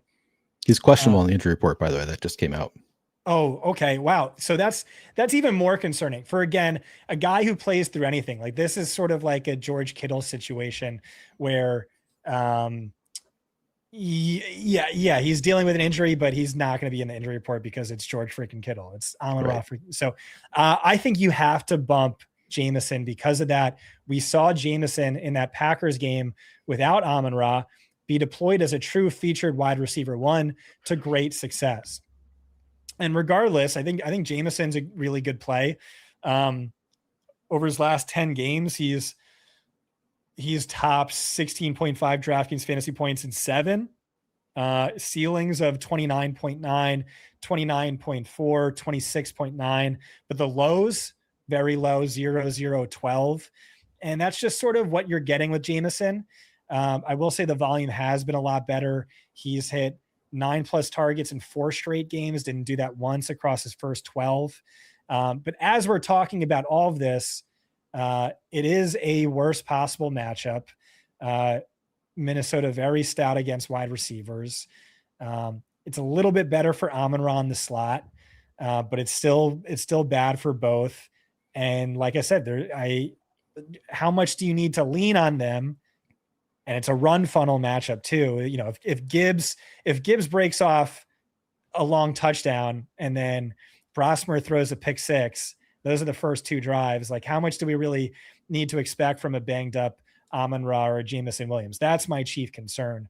He's questionable on the injury report, by the way, that just came out. Oh, okay. Wow. So that's even more concerning for, again, a guy who plays through anything. Like, this is sort of like a George Kittle situation where, yeah, he's dealing with an injury, but he's not going to be in the injury report because it's George freaking Kittle. It's Amon-Ra. So I think you have to bump Jameson because of that. We saw Jameson in that Packers game without Amon-Ra be deployed as a true featured wide receiver one to great success. And regardless, I think Jameson's a really good play. Over his last 10 games, he's top 16.5 DraftKings fantasy points in 7, ceilings of 29.9, 29.4, 26.9, but the lows, very low, 0, 0, 12. And that's just sort of what you're getting with Jameson. I will say the volume has been a lot better. He's hit 9+ targets in 4 straight games. Didn't do that once across his first 12. But as we're talking about all of this, it is a worst possible matchup. Minnesota very stout against wide receivers. It's a little bit better for Amon-Ra in the slot, but it's still bad for both. And like I said, how much do you need to lean on them? And it's a run funnel matchup too. You know, if Gibbs breaks off a long touchdown and then Brosmer throws a pick 6, those are the first 2 drives. Like, how much do we really need to expect from a banged up Amon-Ra or Jameson Williams? That's my chief concern.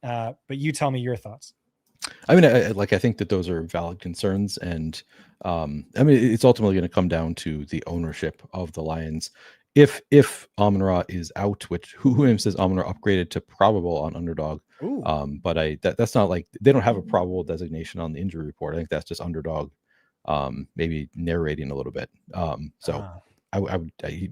But you tell me your thoughts. I mean, I think that those are valid concerns, and I mean, it's ultimately going to come down to the ownership of the Lions. If Amon-Ra is out, which who says Amon-Ra upgraded to probable on Underdog, but that's not like they don't have a probable designation on the injury report. I think that's just Underdog, maybe narrating a little bit.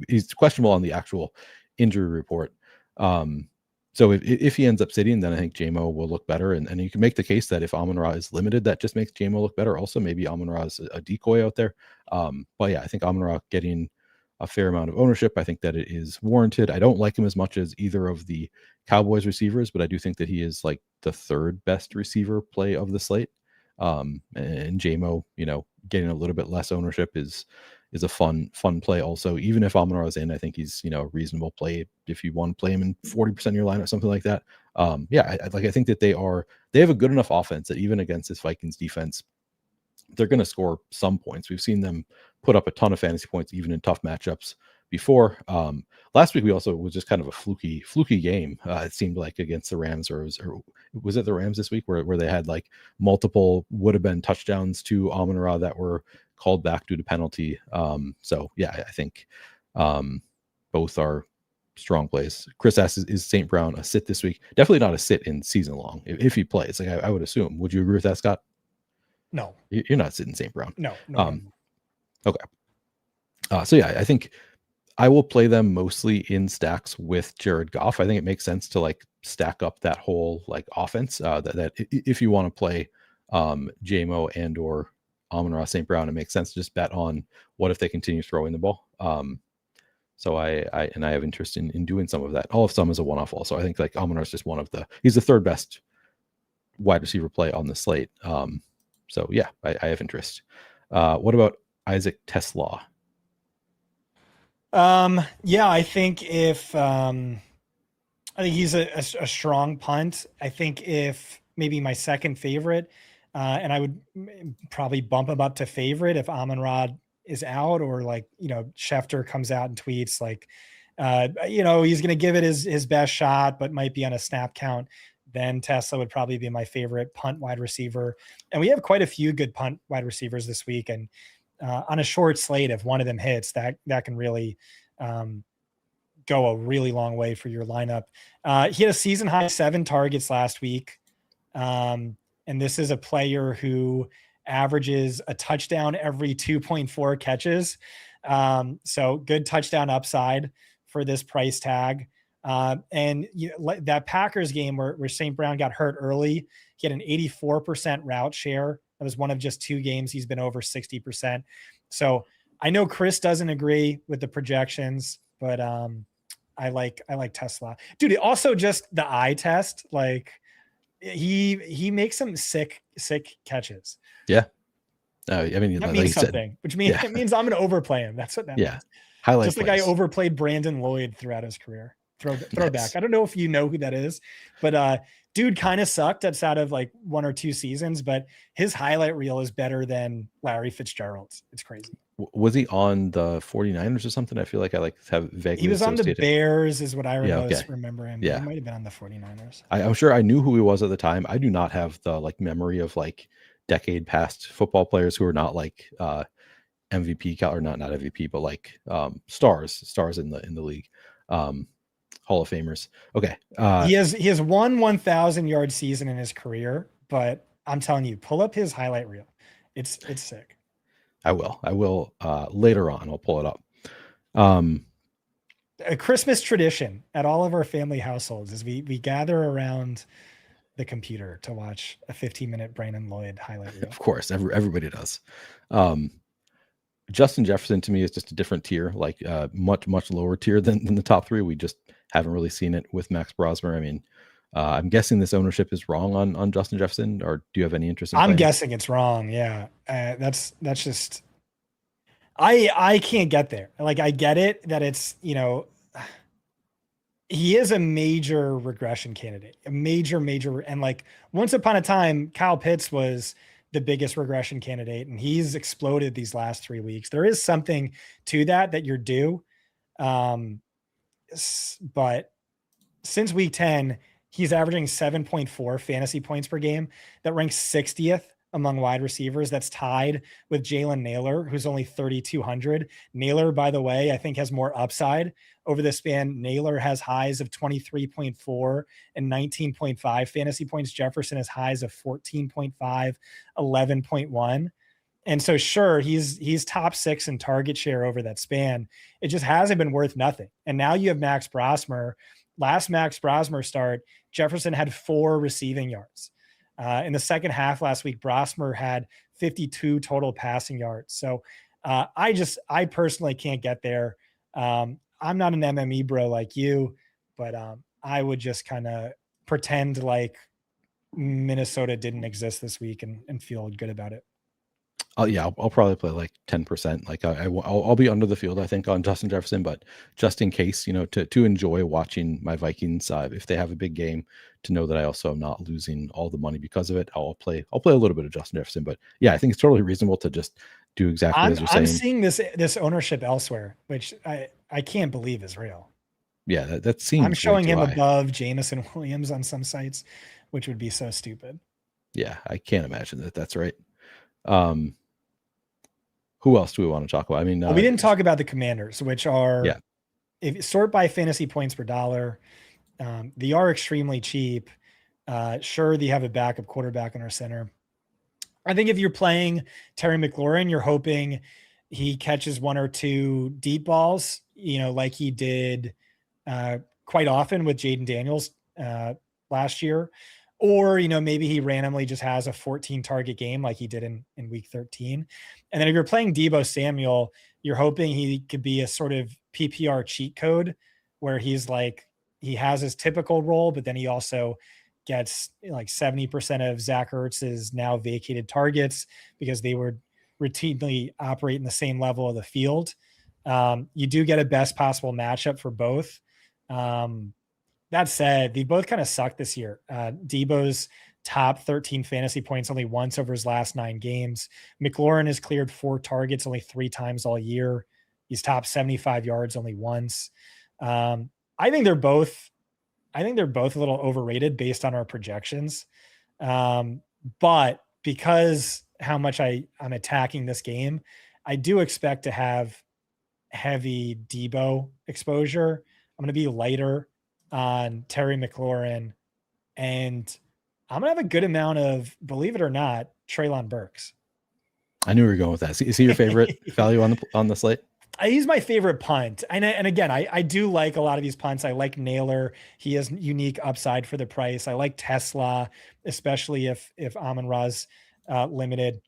He's questionable on the actual injury report. So if he ends up sitting, then I think JMO will look better. And you can make the case that if Amon-Ra is limited, that just makes JMO look better. Also, maybe Amon-Ra is a decoy out there. But yeah, I think Amon-Ra getting a fair amount of ownership. I think that it is warranted. I don't like him as much as either of the Cowboys receivers, but I do think that he is like the 3rd best receiver play of the slate. And JMO, getting a little bit less ownership is a fun play also. Even if Amon-Ra is in, I think he's, a reasonable play if you want to play him in 40% of your lineup, something like that. I think that they have a good enough offense that even against this Vikings defense, they're going to score some points. We've seen them put up a ton of fantasy points, even in tough matchups before. Last week, we also was just kind of a fluky game. It seemed like against the Rams, or was it the Rams this week where they had like multiple would have been touchdowns to Amon-Ra that were called back due to penalty. So yeah, I think both are strong plays. Chris asks, is St. Brown a sit this week? Definitely not a sit in season long if he plays. Like I would assume. Would you agree with that, Scott? No, you're not sitting St. Brown. No. Okay. So yeah, I think I will play them mostly in stacks with Jared Goff. I think it makes sense to like stack up that whole like offense. That if you want to play JMO and or Amon-Ra St. Brown, it makes sense to just bet on what if they continue throwing the ball. So I have interest in doing some of that. All of some is a one-off also. I think like Amon-Ra is just he's the 3rd best wide receiver play on the slate. So yeah, I have interest. What about Isaac Tesla? Yeah, I think he's a strong punt. I think if maybe my second favorite, and I would probably bump him up to favorite if Amon-Ra is out, or like, Schefter comes out and tweets like, he's going to give it his best shot, but might be on a snap count. Then Tesla would probably be my favorite punt wide receiver. And we have quite a few good punt wide receivers this week. And on a short slate, if one of them hits, that can really go a really long way for your lineup. He had a season high 7 targets last week. And this is a player who averages a touchdown every 2.4 catches. So good touchdown upside for this price tag. And that Packers game where St. Brown got hurt early, he had an 84% route share. That was one of just 2 games he's been over 60%. So I know Chris doesn't agree with the projections, but I like Tesla. Dude, also just the eye test, like he makes some sick catches. Yeah. I mean, That like means you said, something, which means yeah, it means I'm going to overplay him. That's what that yeah. means. Highlight Just like I plays. overplayed Brandon Lloyd throughout his career. Throwback. Nice. I don't know if you know who that is, but dude kind of sucked outside of like 1 or 2 seasons, but his highlight reel is better than Larry Fitzgerald's. It's crazy. Was he on the 49ers or something? I feel like I like have vaguely He was on the associated. Bears is what I Yeah, okay. most remember him. But Yeah. he might have been on the 49ers. I'm sure I knew who he was at the time. I do not have the like memory of like decade past football players who are not like MVP or not MVP, but like stars in the league. Hall of Famers. Okay. He has one 1,000-yard season in his career, but I'm telling you, pull up his highlight reel. It's sick. I will later on. I'll pull it up. A Christmas tradition at all of our family households is we gather around the computer to watch a 15-minute Brandon Lloyd highlight reel. Of course, everybody does. Justin Jefferson to me is just a different tier, like much lower tier than the top 3. We just haven't really seen it with Max Brosmer. I mean, I'm guessing this ownership is wrong on Justin Jefferson, or do you have any interest in I'm playing? guessing it's wrong. Yeah. That's just, I can't get there. Like, I get it that it's, he is a major regression candidate, a major. And like once upon a time, Kyle Pitts was the biggest regression candidate, and he's exploded these last 3 weeks. There is something to that you're due. But since week 10, he's averaging 7.4 fantasy points per game. That ranks 60th among wide receivers. That's tied with Jalen Naylor, who's only 3,200. Naylor, by the way, I think has more upside over the span. Naylor has highs of 23.4 and 19.5 fantasy points. Jefferson has highs of 14.5, 11.1. And so sure, he's top 6 in target share over that span. It just hasn't been worth nothing. And now you have Max Brosmer. Last Max Brosmer start, Jefferson had 4 receiving yards. In the second half last week, Brosmer had 52 total passing yards. So I personally can't get there. I'm not an MME bro like you, but I would just kind of pretend like Minnesota didn't exist this week and feel good about it. Yeah, I'll probably play like 10%. Like I'll be under the field, I think, on Justin Jefferson, but just in case, to enjoy watching my Vikings, if they have a big game, to know that I also am not losing all the money because of it. I'll play a little bit of Justin Jefferson, but yeah, I think it's totally reasonable to just do exactly as you're saying. I'm seeing this ownership elsewhere, which I can't believe is real. Yeah, that seems. I'm showing him above Jameson Williams on some sites, which would be so stupid. Yeah, I can't imagine that that's right. Who else do we want to talk about? I mean, we didn't talk about the Commanders, which are, if you sort by fantasy points per dollar, they are extremely cheap. Sure, they have a backup quarterback in our center. I think if you're playing Terry McLaurin, you're hoping he catches 1 or 2 deep balls, like he did quite often with Jaden Daniels last year. Or, maybe he randomly just has a 14 target game like he did in week 13. And then if you're playing Deebo Samuel, you're hoping he could be a sort of PPR cheat code where he's like, he has his typical role, but then he also gets like 70% of Zach Ertz's now vacated targets because they would routinely operate in the same level of the field. You do get a best possible matchup for both. That said, they both kind of suck this year. Debo's top 13 fantasy points only once over his last 9 games. McLaurin has cleared 4 targets only 3 times all year. He's top 75 yards only once. I think they're both a little overrated based on our projections. But because how much I'm attacking this game, I do expect to have heavy Debo exposure. I'm going to be lighter on Terry McLaurin, and I'm gonna have a good amount of, believe it or not, Treylon Burks. I knew we were going with that. Is he your favorite value on the slate? He's my favorite punt, and again, I do like a lot of these punts. I like Naylor; he has unique upside for the price. I like Tesla, especially if Amon-Ra's limited.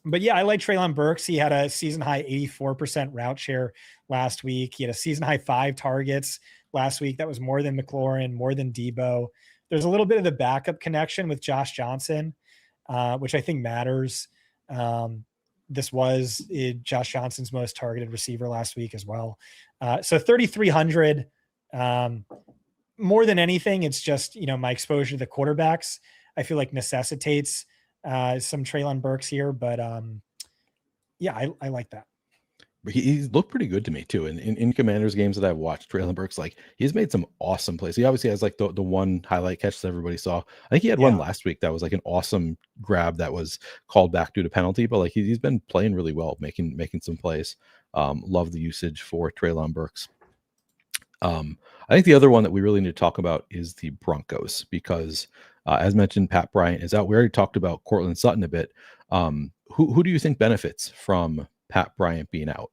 But yeah, I like Treylon Burks. He had a season high 84% route share last week. He had a season high 5 targets last week. That was more than McLaurin, more than Debo. There's a little bit of the backup connection with Josh Johnson, which I think matters. this was Josh Johnson's most targeted receiver last week as well. So 3,300. More than anything, it's just, my exposure to the quarterbacks, I feel like necessitates some Treylon Burks here. But yeah, I like that. But he's looked pretty good to me too. In Commanders games that I've watched, Treylon Burks, like he's made some awesome plays. He obviously has like the one highlight catch that everybody saw. I think he had one last week that was like an awesome grab that was called back due to penalty, but like he's been playing really well, making some plays. Love the usage for Treylon Burks. I think the other one that we really need to talk about is the Broncos because, as mentioned, Pat Bryant is out. We already talked about Courtland Sutton a bit. Who do you think benefits from Pat Bryant being out?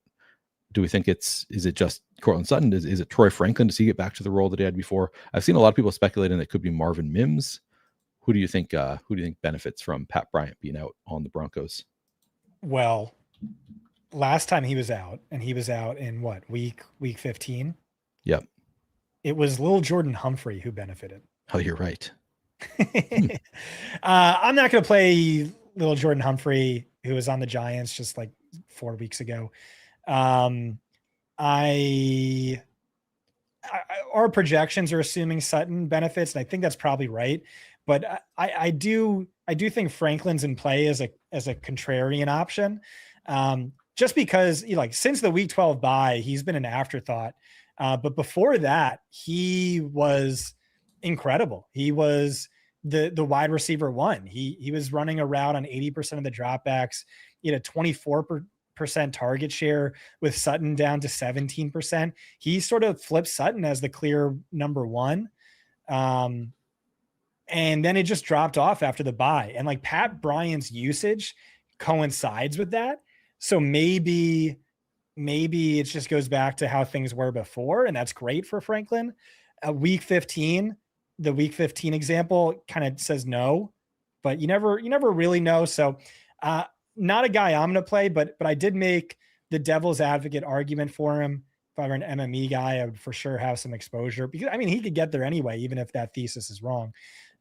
Do we think is it just Courtland Sutton? Is it Troy Franklin? Does he get back to the role that he had before? I've seen a lot of people speculating that it could be Marvin Mims. Who do you think benefits from Pat Bryant being out on the Broncos? Well, last time he was out, and he was out in what, week 15? Yep. It was Lil Jordan Humphrey who benefited. Oh, you're right. I'm not going to play Lil Jordan Humphrey, who was on the Giants just like 4 weeks ago. Our projections are assuming Sutton benefits, and I think that's probably right. But I do think Franklin's in play as a contrarian option, just because since the Week 12 bye, he's been an afterthought. But before that, he was incredible. He was the wide receiver one. He was running a route on 80% of the dropbacks. He had a 24% target share with Sutton down to 17%. He sort of flipped Sutton as the clear number one. And then it just dropped off after the bye. And like Pat Bryant's usage coincides with that. So maybe it just goes back to how things were before. And that's great for Franklin. Week 15, the Week 15 example kind of says no, but you never really know. So not a guy I'm going to play, but I did make the devil's advocate argument for him. If I were an MME guy, I would for sure have some exposure because he could get there anyway, even if that thesis is wrong.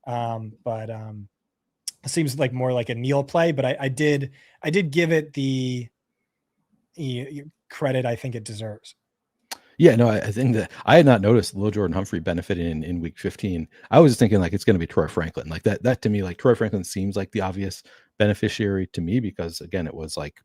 But it seems like more like a Neil play, but I did give it the credit I think it deserves. Yeah, no, I think that I had not noticed Lil Jordan Humphrey benefiting in week 15. I was just thinking like it's going to be Troy Franklin. Like that to me, like Troy Franklin seems like the obvious beneficiary to me because again, it was like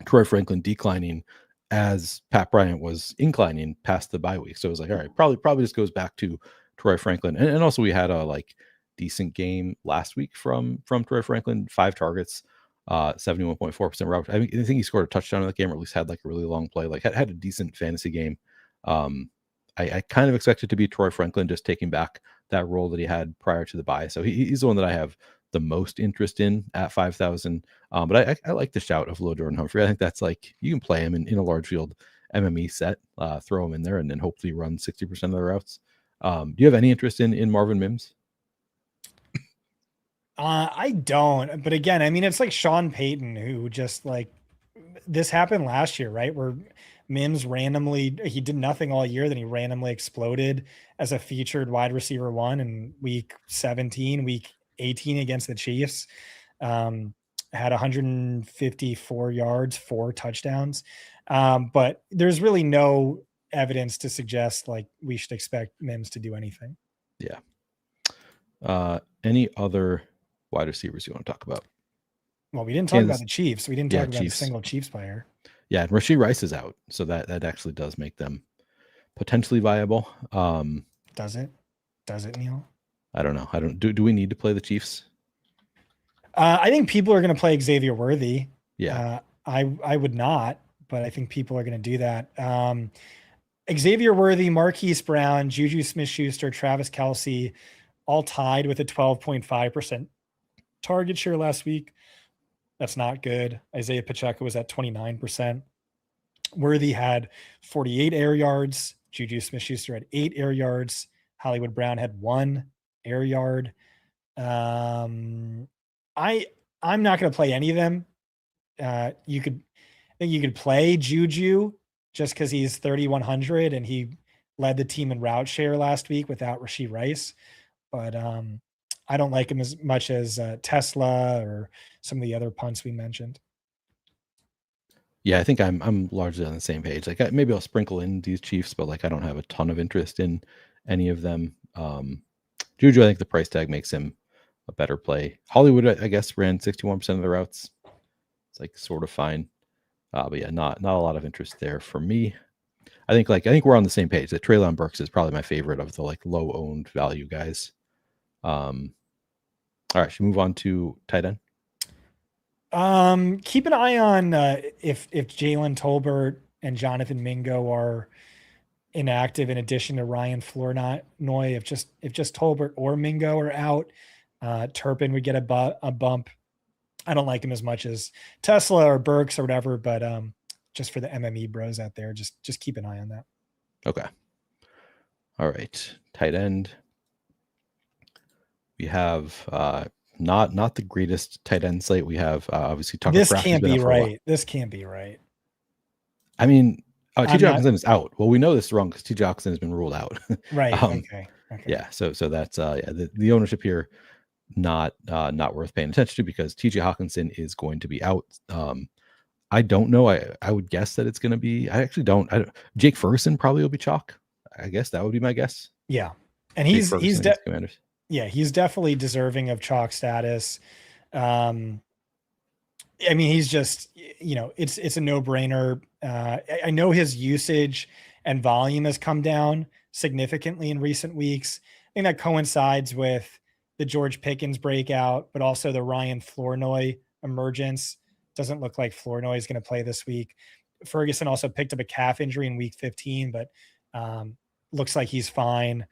Troy Franklin declining as Pat Bryant was inclining past the bye week. So it was like, all right, probably just goes back to Troy Franklin. And also we had a like decent game last week from Troy Franklin, 5 targets. 71.4% route. I think he scored a touchdown in that game, or at least had like a really long play. Like had a decent fantasy game. I kind of expect it to be Troy Franklin just taking back that role that he had prior to the bye. So he's the one that I have the most interest in at 5,000. But I like the shout of Lil Jordan Humphrey. I think that's like you can play him in a large field MME set, throw him in there, and then hopefully run 60% of the routes. Do you have any interest in Marvin Mims? I don't, but again, it's like Sean Payton who just like this happened last year, right? Where Mims randomly, he did nothing all year. Then he randomly exploded as a featured wide receiver one in week 17, week 18 against the Chiefs. Had 154 yards, 4 touchdowns. But there's really no evidence to suggest like we should expect Mims to do anything. Yeah. Any other wide receivers you want to talk about? Well, we didn't talk about the Chiefs. We didn't talk about Chiefs. a single Chiefs player. Yeah, and Rashee Rice is out, so that actually does make them potentially viable. Does it, Neil? I don't know. Do we need to play the Chiefs? I think people are going to play Xavier Worthy. Yeah. I would not, but I think people are going to do that. Xavier Worthy, Marquise Brown, Juju Smith-Schuster, Travis Kelce, all tied with a 12.5% target share last week. That's not good. Isaiah Pacheco was at 29%. Worthy had 48 air yards. Juju Smith-Schuster had 8 air yards. Hollywood Brown had 1 air yard. I'm not going to play any of them. You could play Juju just because he's 3,100 and he led the team in route share last week without Rashee Rice. But I don't like him as much as Tesla or some of the other punts we mentioned. Yeah, I think I'm largely on the same page. Like maybe I'll sprinkle in these Chiefs, but like I don't have a ton of interest in any of them. Juju, I think the price tag makes him a better play. Hollywood, I guess, ran 61% of the routes. It's like sort of fine. But yeah, not a lot of interest there for me. I think we're on the same page. That Treylon Burks is probably my favorite of the like low owned value guys. All right, should we move on to tight end? Keep an eye on if Jalen Tolbert and Jonathan Mingo are inactive, in addition to Ryan Flournoy. If just Tolbert or Mingo are out, Turpin would get a bump. I don't like him as much as Tesla or Burks or whatever, but just for the MME bros out there, just keep an eye on that. Okay. All right, tight end. We have not the greatest tight end slate. We have obviously Tucker This Kraft. can't be right. This can't be right. I mean, T.J. not- Hawkinson is out. Well, we know this is wrong because T.J. Hawkinson has been ruled out. Right. Okay. Yeah. So that's the ownership here not worth paying attention to because T.J. Hawkinson is going to be out. I don't know. I would guess that it's going to be. I actually don't. Jake Ferguson probably will be chalk. I guess that would be my guess. Yeah, and he's Commanders. Yeah, he's definitely deserving of chalk status. I mean, he's just, it's a no-brainer. I know his usage and volume has come down significantly in recent weeks. I think that coincides with the George Pickens breakout, but also the Ryan Flournoy emergence. Doesn't look like Flournoy is going to play this week. Ferguson also picked up a calf injury in week 15, but looks like he's fine.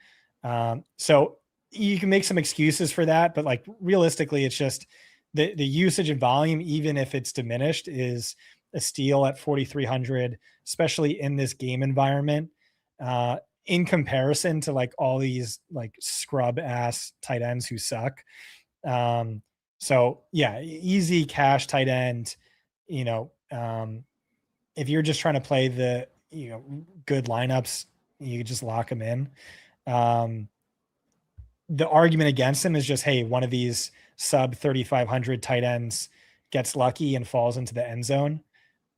So you can make some excuses for that, but like realistically, it's just the usage and volume, even if it's diminished, is a steal at 4,300, especially in this game environment, in comparison to like all these like scrub ass tight ends who suck. So yeah, easy cash tight end, if you're just trying to play the, good lineups, you just lock them in. The argument against him is just, hey, one of these sub 3,500 tight ends gets lucky and falls into the end zone.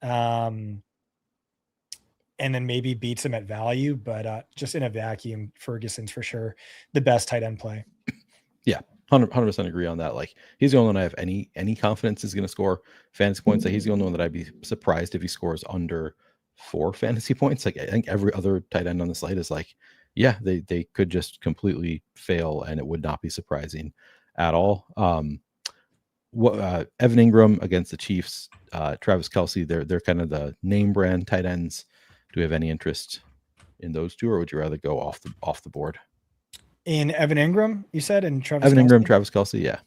And then maybe beats him at value, but just in a vacuum, Ferguson's for sure the best tight end play. Yeah, 100% agree on that. Like he's the only one I have any confidence is going to score fantasy points. Like he's the only one that I'd be surprised if he scores under 4 fantasy points. Like I think every other tight end on the slate is like, yeah, they could just completely fail and it would not be surprising at all. Evan Ingram against the Chiefs, Travis Kelce, they're kind of the name brand tight ends. Do we have any interest in those two, or would you rather go off the board? In Evan Ingram, you said, and Travis Evan Kelce? Ingram, Travis Kelce, yeah.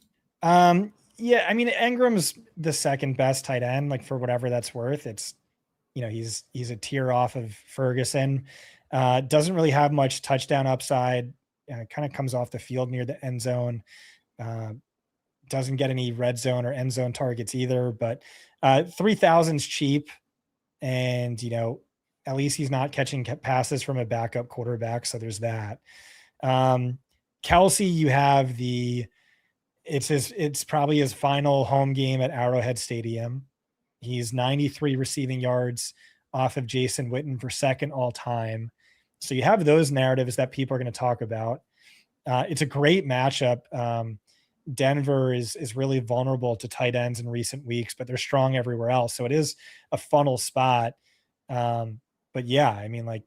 Yeah, I mean, Ingram's the second best tight end, like for whatever that's worth. It's, he's a tier off of Ferguson. Doesn't really have much touchdown upside. Kind of comes off the field near the end zone. Doesn't get any red zone or end zone targets either, but 3,000's cheap. And, at least he's not catching passes from a backup quarterback. So there's that. Kelce, you have it's probably his final home game at Arrowhead Stadium. He's 93 receiving yards off of Jason Witten for second all time. So you have those narratives that people are going to talk about. It's a great matchup. Denver is really vulnerable to tight ends in recent weeks, but they're strong everywhere else. So it is a funnel spot. But yeah, I mean, like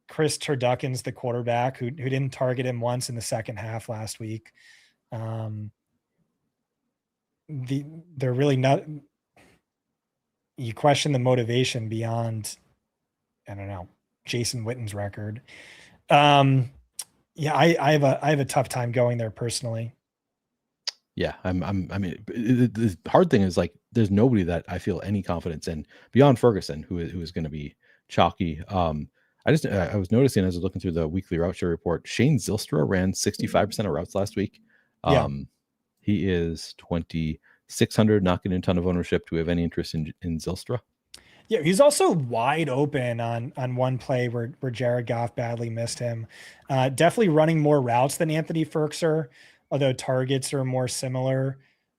Chris Turducken's the quarterback who didn't target him once in the second half last week. They're really not. You question the motivation beyond, I don't know, Jason Witten's record. Yeah, I have a tough time going there personally. Yeah, I mean, the hard thing is like there's nobody that I feel any confidence in beyond Ferguson, who is going to be chalky. I was noticing as I was looking through the weekly route share report, Shane Zylstra ran 65% of routes last week. He is 2,600, not getting a ton of ownership. Do we have any interest in Zylstra? Yeah, he's also wide open on one play where Jared Goff badly missed him. Definitely running more routes than Anthony Ferkser, although targets are more similar.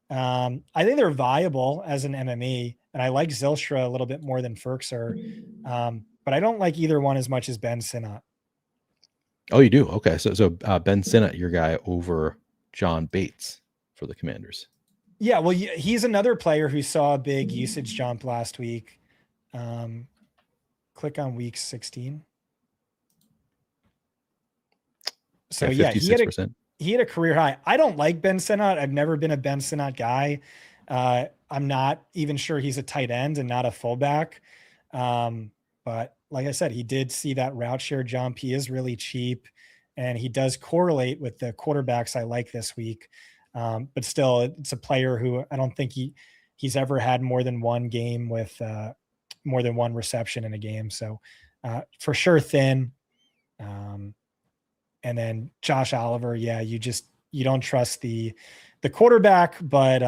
I think they're viable as an MME. and I like Zylstra a little bit more than Ferkser, but I don't like either one as much as Ben Sinnott. Oh, you do? Okay. So Ben Sinnott, your guy over John Bates for the Commanders. Yeah, well, he's another player who saw a big usage jump last week. Click on week 16. So yeah, 56%. He had a career high. I don't like Ben Sinnott. I've never been a Ben Sinnott guy. I'm not even sure he's a tight end and not a fullback. But like I said, he did see that route share jump. He is really cheap, and he does correlate with the quarterbacks I like this week. But still, it's a player who I don't think he's ever had more than one game with more than one reception in a game. So for sure, thin. And then Josh Oliver, yeah, you don't trust the quarterback, but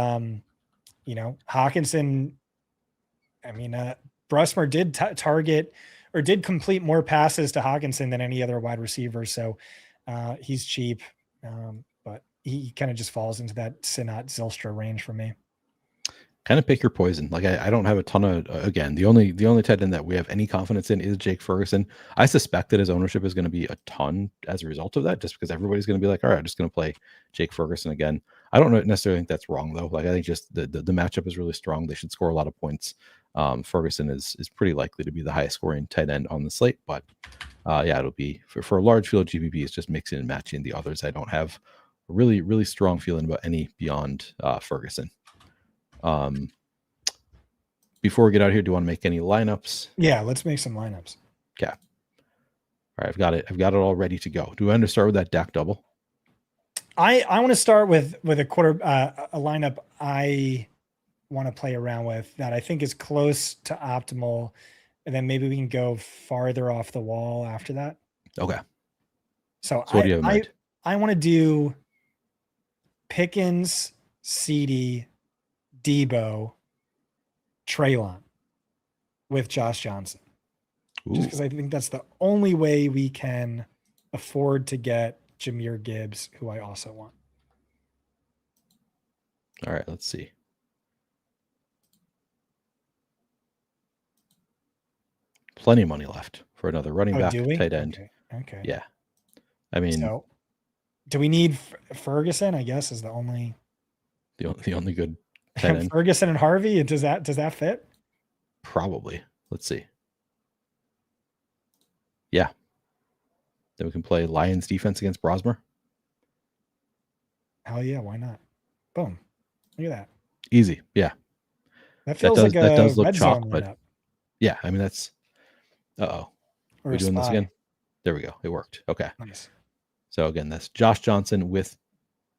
Hawkinson. I mean, Brusmer did target or did complete more passes to Hawkinson than any other wide receiver, so he's cheap, but he kind of just falls into that Sinnott Zylstra range for me. Kind of pick your poison. Like I don't have a ton of, again, the only tight end that we have any confidence in is Jake Ferguson. I suspect that his ownership is going to be a ton as a result of that, just because everybody's going to be like, all right, I'm just going to play Jake Ferguson again. I don't necessarily think that's wrong though. Like I think just the matchup is really strong. They should score a lot of points. Ferguson is pretty likely to be the highest scoring tight end on the slate, but yeah, it'll be for a large field GPP. It's just mixing and matching the others. I don't have a really, really strong feeling about any beyond Ferguson. Before we get out of here, do you want to make any lineups? Yeah, let's make some lineups. Okay. All right, I've got it all ready to go. Do I want to start with that Dak double? I want to start with a lineup I want to play around with that I think is close to optimal, and then maybe we can go farther off the wall after that. Okay. So what do you have in mind? I want to do Pickens, CD, Debo, Treylon with Josh Johnson. Ooh. Just because I think that's the only way we can afford to get Jahmyr Gibbs, who I also want. All right, let's see. Plenty of money left for another running back, tight end. Okay. Yeah. I mean, so do we need Ferguson? I guess is the only good tight end. Ferguson and Harvey. Does that fit? Probably. Let's see. Yeah. Then we can play Lions defense against Brosmer. Hell yeah, why not? Boom. Look at that. Easy. Yeah. That does look chalk, but yeah, I mean that's we're doing this again. There we go. It worked. Okay. Nice. So again, that's Josh Johnson with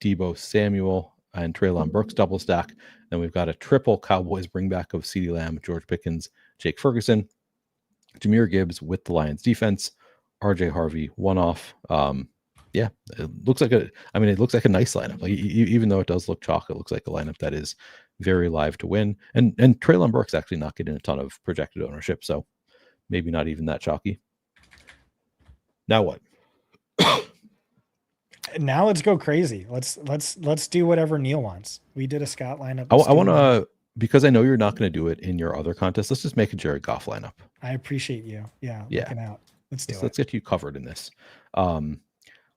Debo Samuel and Treylon Burks double stack. Then we've got a triple Cowboys bring back of CeeDee Lamb, George Pickens, Jake Ferguson, Jahmyr Gibbs with the Lions defense, RJ Harvey one off. Yeah, it looks like a nice lineup. Like even though it does look chalk, it looks like a lineup that is very live to win. And Treylon Burks actually not getting a ton of projected ownership, so maybe not even that chalky. Now what? Now let's go crazy. Let's do whatever Neil wants. We did a Scott lineup. I want to, because I know you're not going to do it in your other contest. Let's just make a Jared Goff lineup. I appreciate you. Yeah. Looking out. Let's get you covered in this.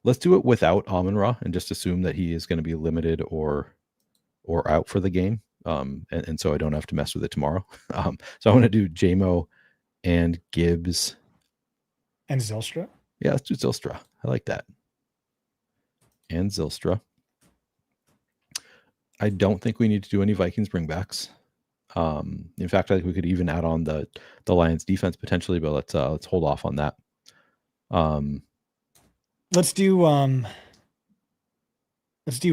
Let's do it without Amon-Ra and just assume that he is going to be limited or out for the game. And so I don't have to mess with it tomorrow. So I want to do JMO and Gibbs and Zylstra. Yeah, let's do Zylstra. I like that. And Zylstra. I don't think we need to do any Vikings bringbacks. In fact, I think we could even add on the Lions defense potentially, but let's hold off on that. Let's do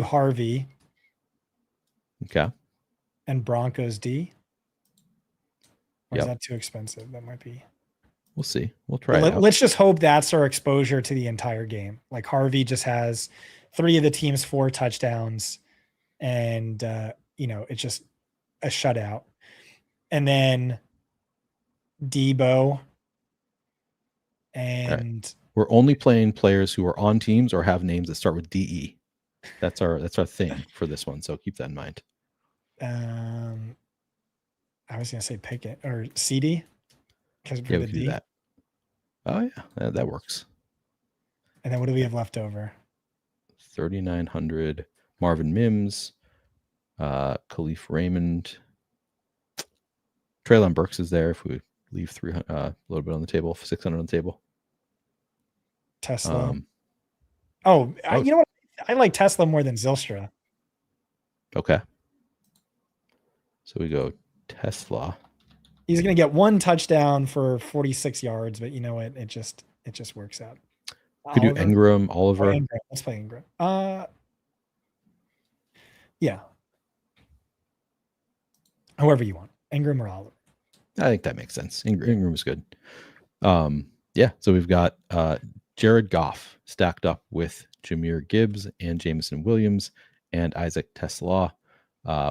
Harvey. Okay. And Broncos D. Or is that too expensive? That might be. We'll see. We'll try it out. Let's just hope that's our exposure to the entire game. Like Harvey just has 3 of the team's 4 touchdowns, and it's just a shutout. And then Debo and we're only playing players who are on teams or have names that start with DE. That's our thing for this one. So keep that in mind. I was going to say Pickett or CD because Yeah, for we the can do D. that. Oh yeah, that works. And then what do we have left over? 3,900. Marvin Mims, Khalif Raymond, Treylon Burks is there. If we leave 300, a little bit on the table, 600 on the table. Tesla. You know what? I like Tesla more than Zylstra. Okay. So we go Tesla. He's going to get one touchdown for 46 yards, but you know what? It just works out. Could do Ingram, Oliver. Ingram. Let's play Ingram. Yeah. However you want, Ingram or Oliver. I think that makes sense. Ingram is good. Yeah. So we've got Jared Goff stacked up with Jahmyr Gibbs and Jameson Williams and Isaac Tesla.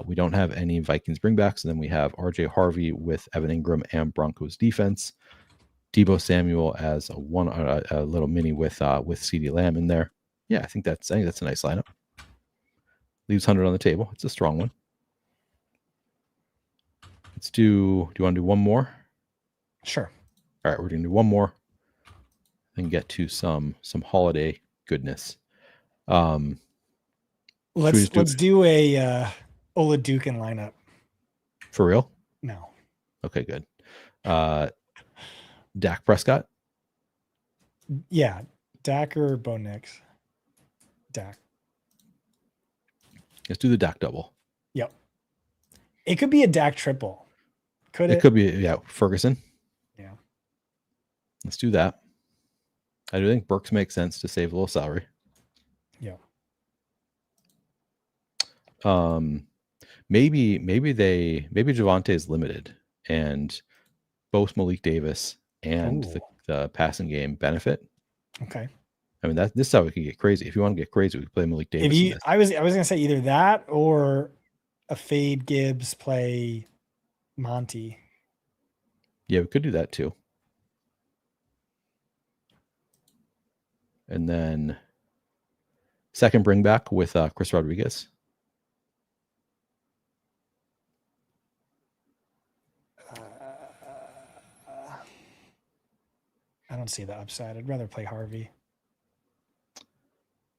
We don't have any Vikings bringbacks. And then we have RJ Harvey with Evan Ingram and Broncos defense. Deebo Samuel as a little mini with CeeDee Lamb in there. Yeah, I think that's a nice lineup. Leaves 100 on the table. It's a strong one. Do you want to do one more? Sure. All right, we're gonna do one more and get to some holiday goodness. Let's do a Oladukin lineup. For real? No. Okay, good. Dak Prescott. Yeah, Dak or Bo Nix. Dak. Let's do the Dak double. Yep. It could be a Dak triple. It could be, Ferguson. Yeah. Let's do that. I do think Burks makes sense to save a little salary. Yeah. Maybe Javonte is limited and both Malik Davis and the passing game benefit. Okay. I mean, this is how we can get crazy. If you want to get crazy, we can play Malik Davis. I was gonna say either that or a fade Gibbs play Monty. Yeah, we could do that too. And then second bring back with Chris Rodriguez. I don't see the upside. I'd rather play Harvey.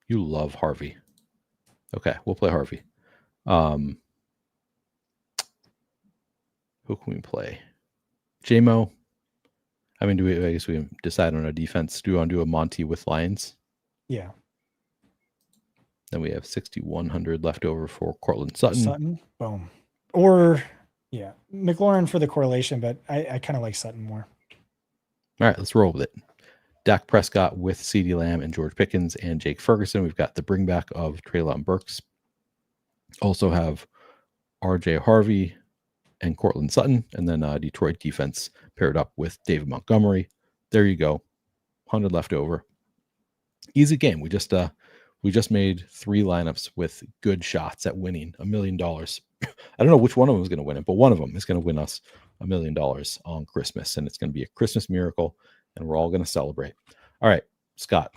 You love Harvey. Okay, we'll play Harvey. Who can we play? JMO. I mean, I guess we decide on a defense. Do we want to do a Monty with Lions? Yeah. Then we have 6,100 left over for Cortland Sutton. Boom. Or, yeah, McLaurin for the correlation, but I kind of like Sutton more. All right, let's roll with it. Dak Prescott with CeeDee Lamb and George Pickens and Jake Ferguson. We've got the bring back of Treylon Burks. Also have RJ Harvey and Cortland Sutton, and then Detroit defense paired up with David Montgomery. There you go. 100 left over. Easy game. We just made 3 lineups with good shots at winning $1 million. I don't know which one of them is going to win it, but one of them is going to win us $1 million on Christmas, and it's going to be a Christmas miracle, and we're all going to celebrate. All right, Scott,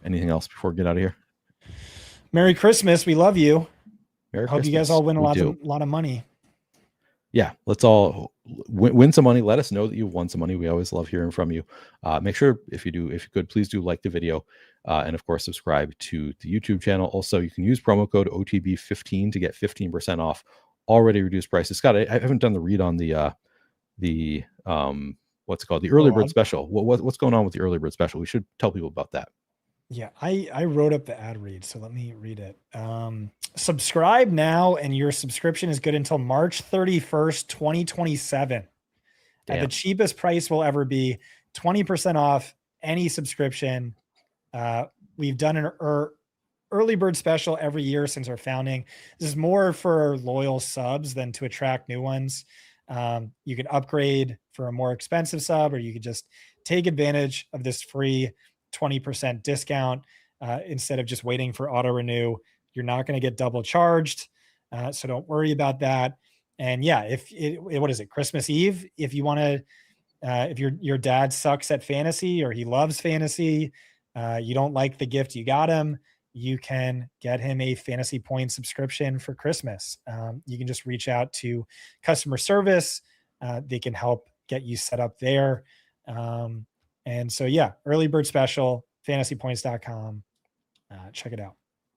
anything else before we get out of here? Merry Christmas. We love you. Merry Hope Christmas. you guys all win a lot of money. Yeah, let's all win some money. Let us know that you've won some money. We always love hearing from you. Make sure if you could, please do like the video. And of course, subscribe to the YouTube channel. Also, you can use promo code OTB15 to get 15% off already reduced prices. Scott, I haven't done the read on the what's it called? The early bird special. What's going on with the early bird special? We should tell people about that. Yeah, I wrote up the ad read, so let me read it. Subscribe now, and your subscription is good until March 31st, 2027. At the cheapest price will ever be, 20% off any subscription. We've done an early bird special every year since our founding. This is more for loyal subs than to attract new ones. You can upgrade for a more expensive sub, or you could just take advantage of this free 20% discount instead of just waiting for auto renew. You're not going to get double charged, so don't worry about that. And yeah, what is it, Christmas Eve? If you want to, if your dad sucks at fantasy or he loves fantasy, you don't like the gift you got him, you can get him a Fantasy Point subscription for Christmas. You can just reach out to customer service. They can help get you set up there. And so, yeah, early bird special, fantasypoints.com. Check it out.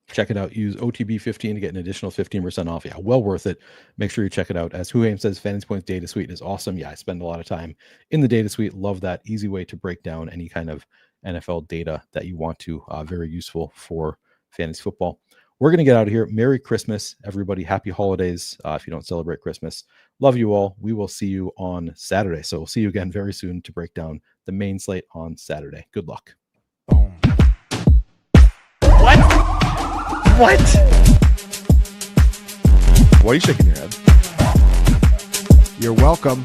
Check it out. Use OTB15 to get an additional 15% off. Yeah, well worth it. Make sure you check it out. As Huame says, Fantasy Points Data Suite is awesome. Yeah, I spend a lot of time in the Data Suite. Love that. Easy way to break down any kind of NFL data that you want to. Very useful for fantasy football. We're going to get out of here. Merry Christmas, everybody. Happy holidays if you don't celebrate Christmas. Love you all. We will see you on Saturday. So we'll see you again very soon to break down the main slate on Saturday. Good luck. Boom. What? Why are you shaking your head? You're welcome.